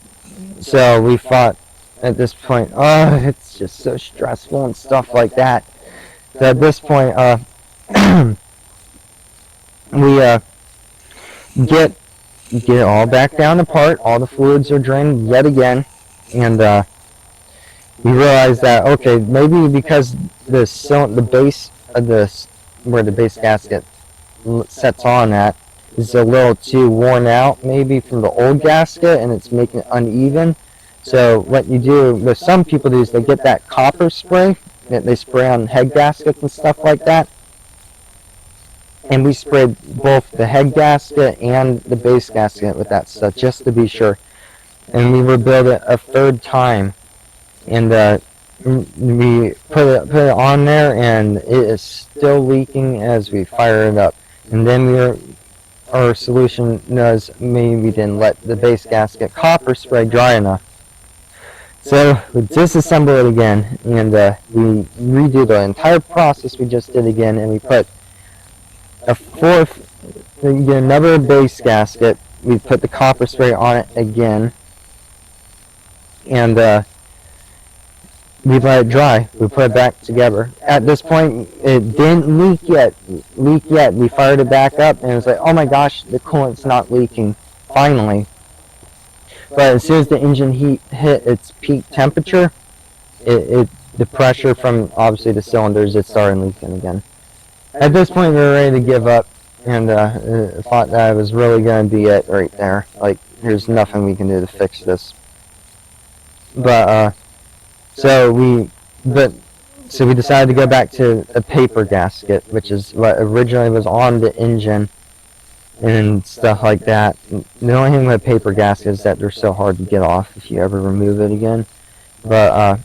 Speaker 1: So we thought at this point, oh, it's just so stressful and stuff like that. So at this point, we get it all back down apart. All the fluids are drained yet again, and we realize that okay, maybe because the base of where the base gasket sets on at is a little too worn out, maybe from the old gasket, and it's making it uneven. So what you do, what some people do, is they get that copper spray that they spray on head gaskets and stuff like that. and we sprayed both the head gasket and the base gasket with that stuff just to be sure. And we rebuilt it a third time, and we put it on there, and it is still leaking as we fire it up. And then our solution was maybe we didn't let the base gasket copper spray dry enough. So we disassemble it again, and we redo the entire process we just did again, and we put another base gasket. We put the copper spray on it again, and we let it dry. We put it back together. At this point, it didn't leak yet. We fired it back up, and it was like, oh my gosh, the coolant's not leaking. Finally. But as soon as the engine heat hit its peak temperature, the pressure from obviously the cylinders, it started leaking again. At this point, we were ready to give up, and thought that was really going to be it right there. Like, there's nothing we can do to fix this. But so we decided to go back to a paper gasket, which is what originally was on the engine and stuff like that. The only thing with a paper gasket is that they're so hard to get off if you ever remove it again. But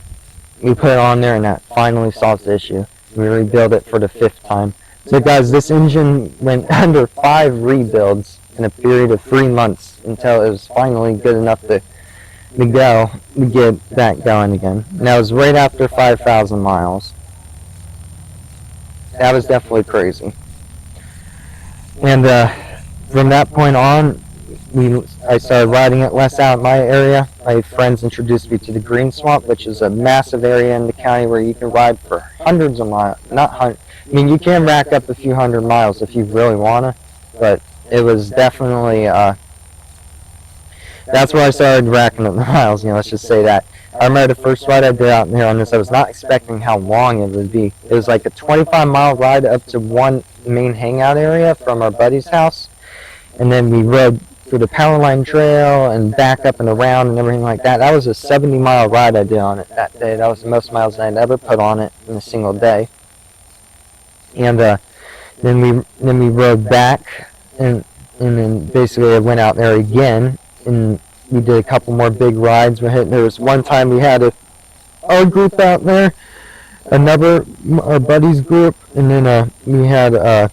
Speaker 1: we put it on there, and that finally solves the issue. We rebuilt it for the 5th time. So guys, this engine went under 5 rebuilds in a period of 3 months until it was finally good enough to get that going again. And that was right after 5,000 miles. That was definitely crazy. And from that point on, I started riding it less out in my area. My friends introduced me to the Green Swamp, which is a massive area in the county where you can ride for hundreds of miles. I mean, you can rack up a few hundred miles if you really want to, but it was definitely, that's where I started racking up the miles, let's just say that. I remember the first ride I did out here on this, I was not expecting how long it would be. It was like a 25-mile ride up to one main hangout area from our buddy's house, and then we rode through the power line trail and back up and around and everything like that. That was a 70-mile ride I did on it that day. That was the most miles I'd ever put on it in a single day. And then we rode back, and then basically I went out there again, and we did a couple more big rides. There was one time we had our group out there, our buddies group, and then we had a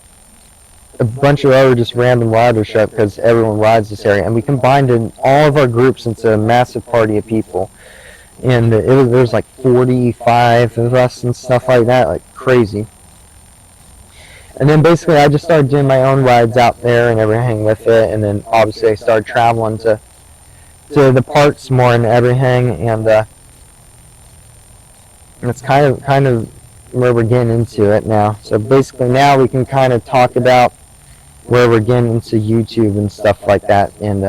Speaker 1: bunch of other just random ridership because everyone rides this area, and we combined all of our groups into a massive party of people, and there was like 45 of us and stuff like that, like crazy. And then basically I just started doing my own rides out there and everything with it, and then obviously I started traveling to the parks more and everything, and it's kind of where we're getting into it now. So basically now we can kind of talk about where we're getting into YouTube and stuff like that, and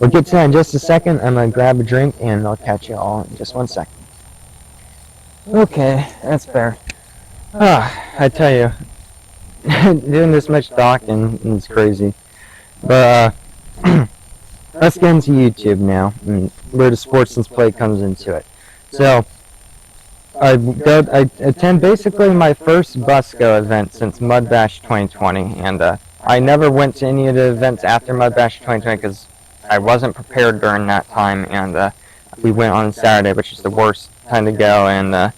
Speaker 1: we'll get to that in just a second. I'm going to grab a drink, and I'll catch you all in just 1 second. Okay, that's fair. I tell you, doing this much talking is crazy. But let's get into YouTube now, and where the Sportsman's play comes into it. So I attend basically my first Busco event since Mud Bash 2020, and I never went to any of the events after Mud Bash 2020 because I wasn't prepared during that time, and we went on Saturday, which is the worst time to go, and there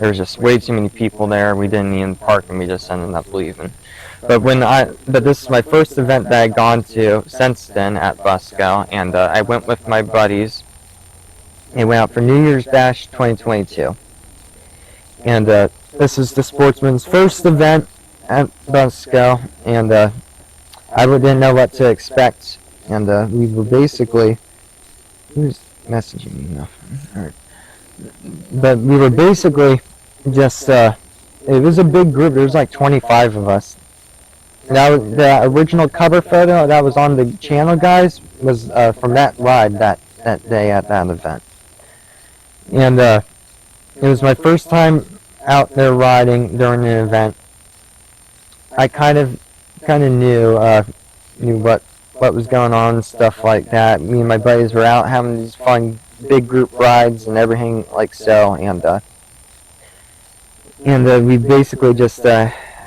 Speaker 1: was just way too many people there. We didn't even park, and we just ended up leaving. But this is my first event that I've gone to since then at Busco, and I went with my buddies. We went out for New Year's Bash 2022. And this is the Sportsman's first event at Busco, and I didn't know what to expect. And we were basically, who's messaging me now? All right. But we were basically just, it was a big group. There was like 25 of us. That was the original cover photo that was on the channel, guys, was from that ride that day at that event. And it was my first time out there riding during an event. I kind of knew what was going on and stuff like that. Me and my buddies were out having these fun big group rides and everything like so, and we basically just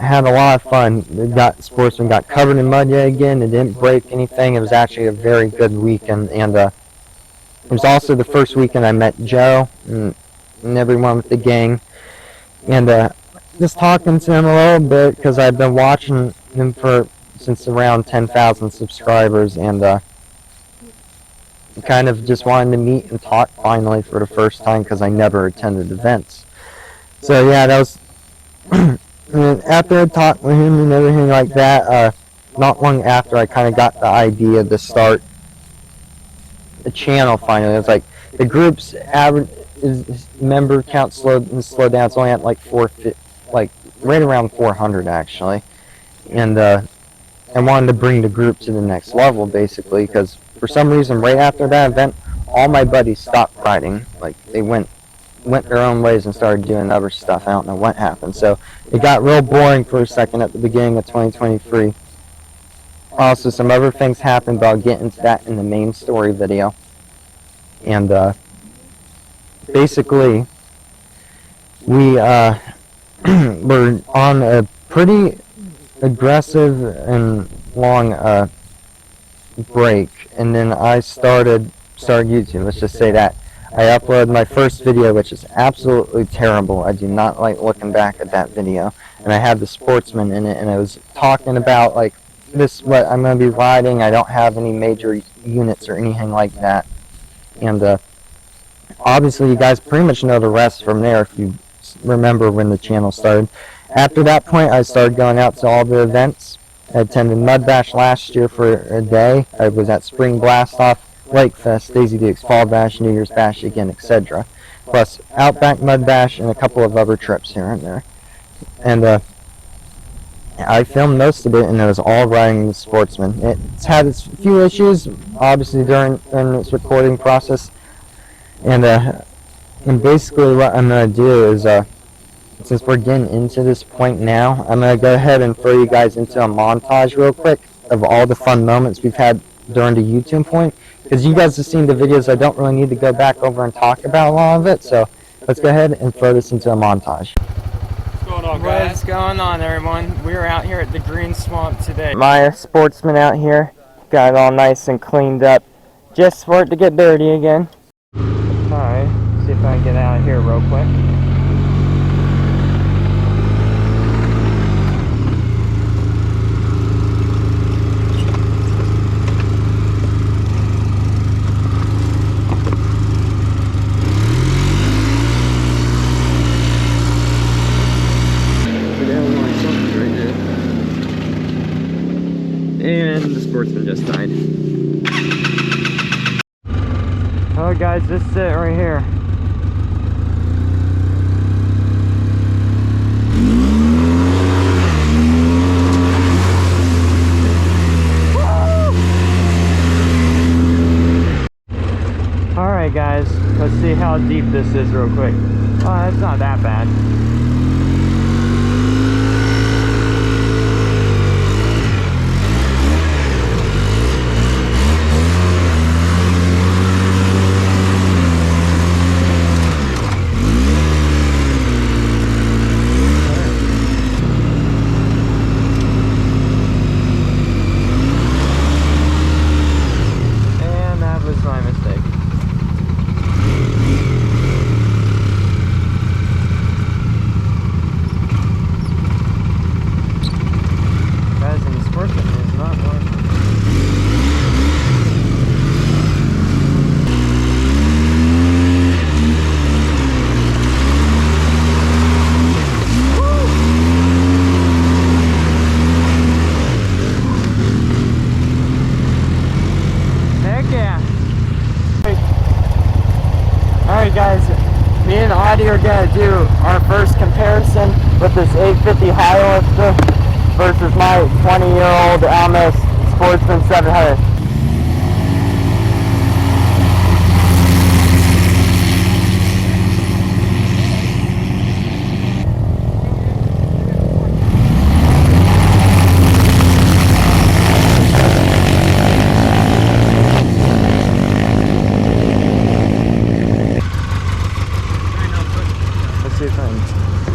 Speaker 1: had a lot of fun. Sportsman got covered in mud yet again. It didn't break anything. It was actually a very good weekend, and it was also the first weekend I met Joe and everyone with the gang, and just talking to him a little bit because I've been watching him since around 10,000 subscribers, and kind of just wanted to meet and talk finally for the first time because I never attended events. So yeah, that was. And after I talked with him and everything like that, not long after I kind of got the idea to start the channel finally. It was like the group's average member count slowed down. It's only at like right around 400 actually, and I wanted to bring the group to the next level basically because for some reason right after that event, all my buddies stopped riding. Like they went their own ways and started doing other stuff. I don't know what happened. So it got real boring for a second at the beginning of 2023. Also, some other things happened, but I'll get into that in the main story video. And basically, we were on a pretty aggressive and long break, and then I started YouTube. Let's just say that. I uploaded my first video, which is absolutely terrible. I do not like looking back at that video. And I had the Sportsman in it, and I was talking about, like, what I'm going to be riding. I don't have any major units or anything like that. And obviously, you guys pretty much know the rest from there if you remember when the channel started. After that point, I started going out to all the events. I attended Mud Bash last year for a day. I was at Spring Blast Off, Lake Fest, Daisy Dukes, Fall Bash, New Year's Bash again, etc. Plus Outback Mud Bash and a couple of other trips here and there. And I filmed most of it, and it was all riding the Sportsman. It's had its few issues, obviously during its recording process. And basically what I'm going to do is, since we're getting into this point now, I'm going to go ahead and throw you guys into a montage real quick of all the fun moments we've had during the YouTube point. Because you guys have seen the videos, I don't really need to go back over and talk about a lot of it. So let's go ahead and throw this into a montage.
Speaker 2: What's going on, guys?
Speaker 3: What's going on, everyone? We're out here at the Green Swamp today.
Speaker 1: My Sportsman out here, got it all nice and cleaned up, just for it to get dirty again. Alright, see if I can get out of here real quick. And the Sportsman just died. Oh guys, this is it right here. Alright guys, let's see how deep this is real quick. Oh, it's not that bad. Alright guys, me and Audie are going to do our first comparison with this 850 high lifter versus my 20-year-old Almas Sportsman 700.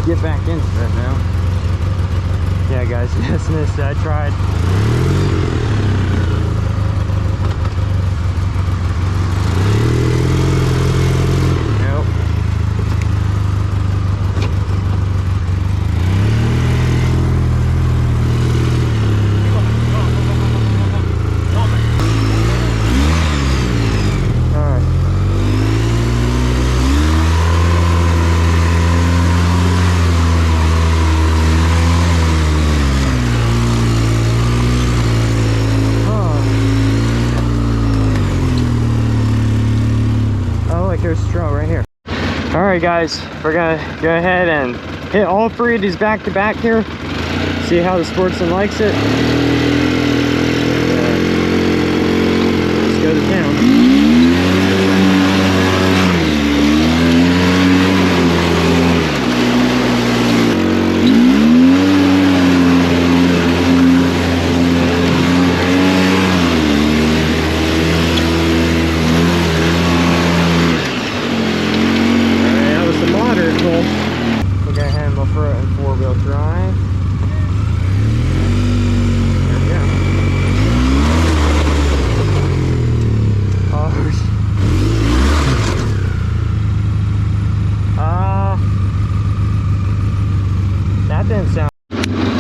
Speaker 1: Get back into it now.
Speaker 3: Yeah, guys, just missed it. I tried. Nope. Here's straw right here. All right, guys, we're gonna go ahead and hit all three of these back to back here. See how the Sportsman likes it. Let's go to town.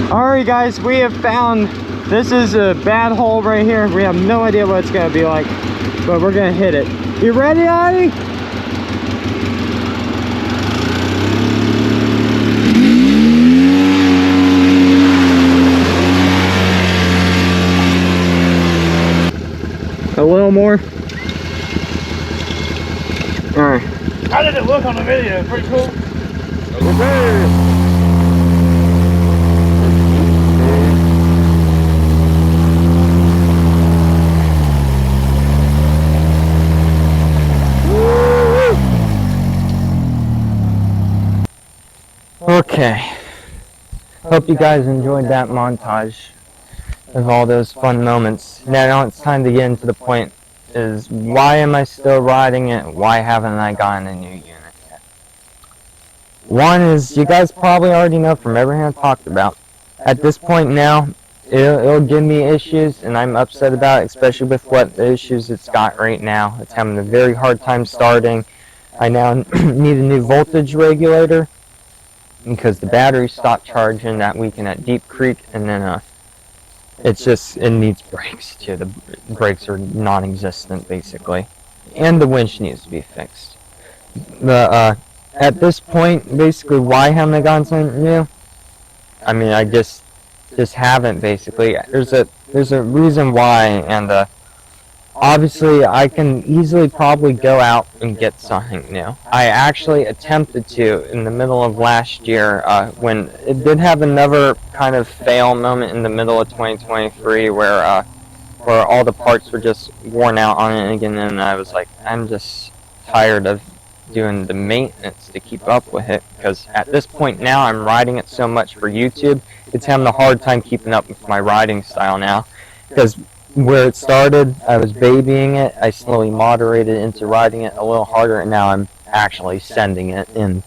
Speaker 3: Alright guys, we have found, this is a bad hole right here. We have no idea what it's going to be like, but we're going to hit it. You ready, Audie? A little more. Alright.
Speaker 2: How did it look on the video? Pretty cool.
Speaker 3: Okay.
Speaker 1: Okay, hope you guys enjoyed that montage of all those fun moments. Now it's time to get into the point, is why am I still riding it? Why haven't I gotten a new unit yet? One is, you guys probably already know from everything I've talked about. At this point now, it'll give me issues, and I'm upset about it, especially with what the issues it's got right now. It's having a very hard time starting. I now need a new voltage regulator, because the battery stopped charging that weekend at Deep Creek, and then it needs brakes too. The brakes are non-existent basically, and the winch needs to be fixed. At this point, basically, why haven't I gotten something new? I mean, I just haven't basically. There's a reason why, and obviously, I can easily probably go out and get something new. I actually attempted to in the middle of last year, when it did have another kind of fail moment in the middle of 2023 where all the parts were just worn out on it again, and I was like, I'm just tired of doing the maintenance to keep up with it, because at this point now I'm riding it so much for YouTube, it's having a hard time keeping up with my riding style now, because where it started, I was babying it, I slowly moderated into riding it a little harder, and now I'm actually sending it in.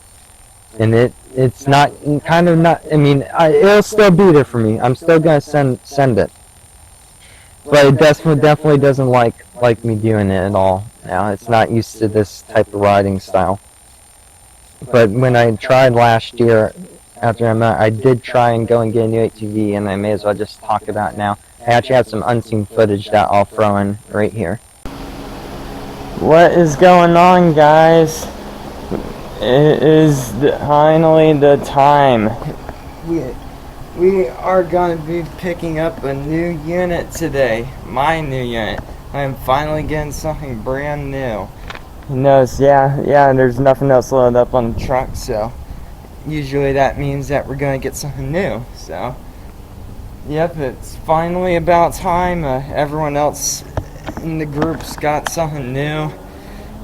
Speaker 1: And it's not, kind of not, I mean, it'll still be there for me. I'm still going to send it. But it definitely doesn't like me doing it at all now. It's not used to this type of riding style. But when I tried last year, after I did try and go and get a new ATV, and I may as well just talk about it now. I actually have some unseen footage that I'll throw in right here. What is going on, guys? It is finally the time. We are going to be picking up a new unit today. My new unit. I am finally getting something brand new. Notice, yeah, there's nothing else loaded up on the truck, so usually that means that we're going to get something new, so yep, it's finally about time. Everyone else in the group's got something new,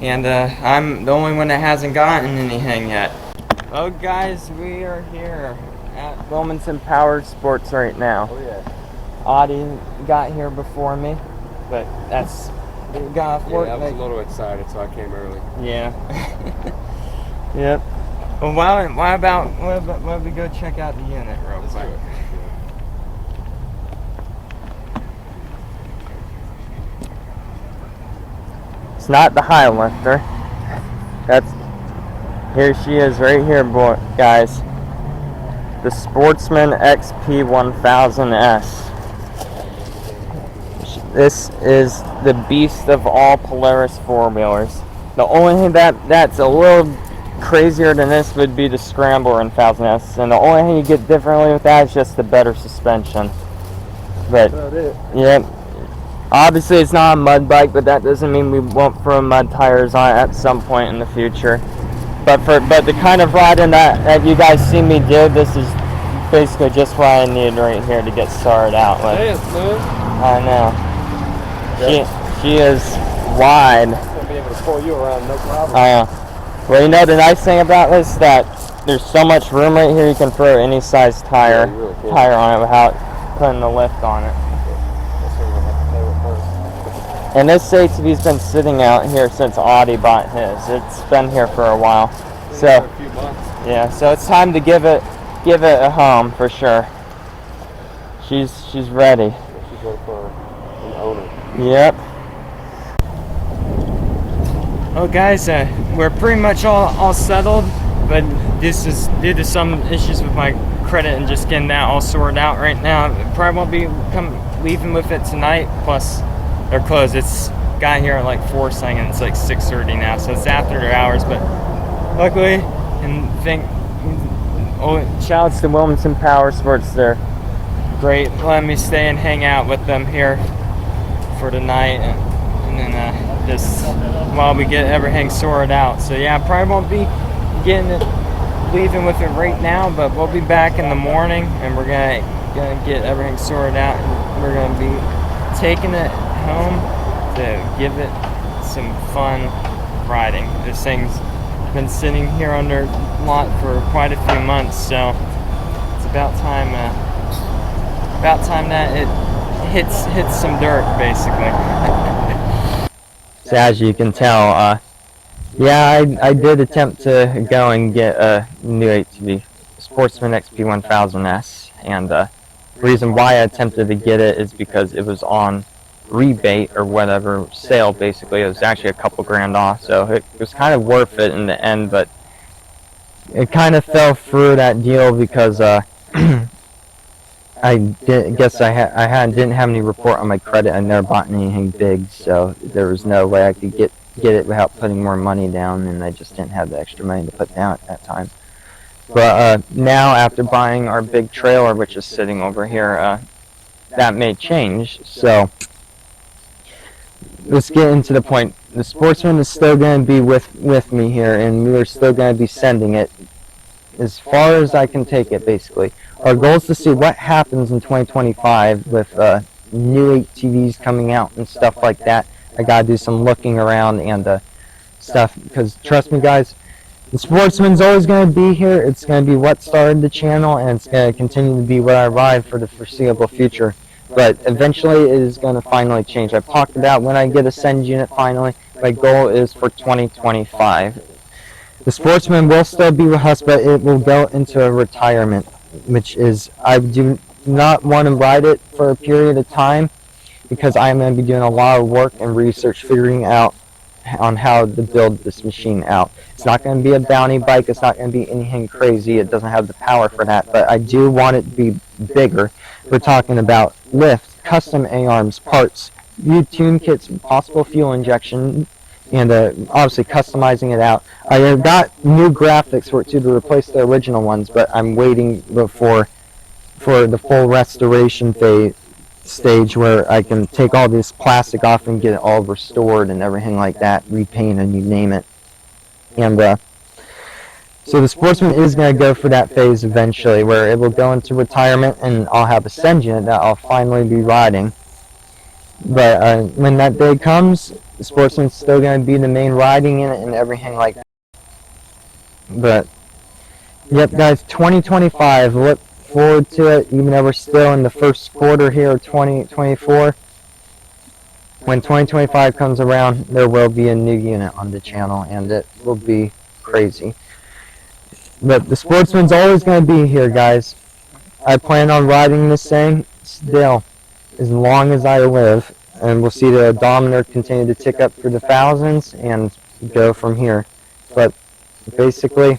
Speaker 1: and I'm the only one that hasn't gotten anything yet. Oh guys, we are here at Wilmington Power Sports right now.
Speaker 2: Oh yeah.
Speaker 1: Audie got here before me, but that's got off work.
Speaker 2: Yeah, I was a little excited, so I came early.
Speaker 1: Yeah. Yep. Well, why about we go check out the unit real quick?
Speaker 3: It's not the Highlifter. That's, here she is right here, guys. The Sportsman XP 1000S. This is the beast of all Polaris four-wheelers. The only thing that's a little crazier than this would be the Scrambler in 1000S, and the only thing you get differently with that is just the better suspension. But yeah, obviously it's not a mud bike, but that doesn't mean we won't throw mud tires on it at some point in the future. But the kind of riding that you guys see me do, this is basically just what I need right here to get started out with. I know. She is wide.
Speaker 2: Gonna be able to pull you around, no problem.
Speaker 3: Well, you know the nice thing about this is that there's so much room right here. You can throw any size tire on it without putting the lift on it. And this ATV's been sitting out here since Audie bought his. It's been here for a while. So
Speaker 2: a few months.
Speaker 3: yeah, so it's time to give it a home for sure. She's ready.
Speaker 2: She's ready for an owner.
Speaker 3: Yep. Well, guys, we're pretty much all settled, but this is due to some issues with my credit and just getting that all sorted out right now. Probably won't be leaving with it tonight. Plus, they're closed. It's got here at like 4 something, and it's like 6:30 now, so it's after their hours. But luckily, and shout outs to Wilmington Power Sports. They're great, letting me stay and hang out with them here for the night, and then just while we get everything sorted out. So yeah, I probably won't be leaving with it right now, but we'll be back in the morning, and we're gonna get everything sorted out, and we're gonna be taking it home to give it some fun riding. This thing's been sitting here under lot for quite a few months, so it's about time that it hits some dirt, basically. So as you can tell, yeah, I did attempt to go and get a new ATV, Sportsman XP 1000S, and the reason why I attempted to get it is because it was on rebate or whatever, sale basically. It was actually a couple grand off, so it was kind of worth it in the end, but it kind of fell through that deal because I didn't have any report on my credit. I never bought anything big, so there was no way I could get it without putting more money down, and I just didn't have the extra money to put down at that time. But now, after buying our big trailer, which is sitting over here, that may change. So let's get into the point. The Sportsman is still going to be with me here, and we are still going to be sending it as far as I can take it, basically. Our goal is to see what happens in 2025 with new ATVs coming out and stuff like that. I gotta do some looking around and stuff, because trust me, guys, the Sportsman's always going to be here. It's going to be what started the channel, and it's going to continue to be what I ride for the foreseeable future. But eventually it is going to finally change. I've talked about when I get a send unit finally. My goal is for 2025. The Sportsman will still be with us, but it will go into a retirement, which is, I do not want to ride it for a period of time, because I'm going to be doing a lot of work and research figuring out on how to build this machine out. It's not going to be a bounty bike. It's not going to be anything crazy. It doesn't have the power for that, but I do want it to be bigger. We're talking about lift, custom A-arms, parts, new tune kits, possible fuel injection, and obviously customizing it out. I have got new graphics for it too, to replace the original ones, but I'm waiting for the full restoration stage where I can take all this plastic off and get it all restored and everything like that, repaint and you name it. And so the Sportsman is going to go for that phase eventually, where it will go into retirement, and I'll have a send unit that I'll finally be riding. But when that day comes, the Sportsman's still going to be the main riding in it and everything like that. But yep, guys, 2025, look forward to it, even though we're still in the first quarter here of 2024. When 2025 comes around, there will be a new unit on the channel, and it will be crazy. But the Sportsman's always going to be here, guys. I plan on riding this thing still as long as I live. and we'll see the odometer continue to tick up through the thousands and go from here. But basically,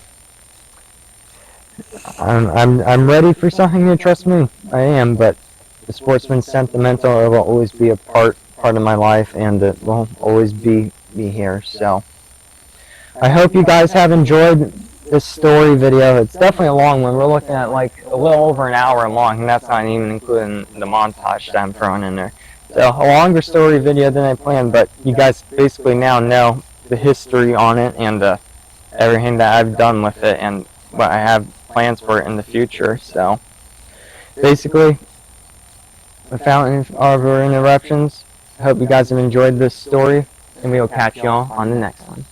Speaker 3: I'm ready for something new. Trust me, I am. But the Sportsman sentimental, it will always be a part of my life, and it will always be here. So I hope you guys have enjoyed this story video. It's definitely a long one. We're looking at like a little over an hour long, and that's not even including the montage that I'm throwing in there. So a longer story video than I planned, but you guys basically now know the history on it and everything that I've done with it and what I have plans for it in the future. So basically, without any other interruptions, I hope you guys have enjoyed this story, and we will catch y'all on the next one.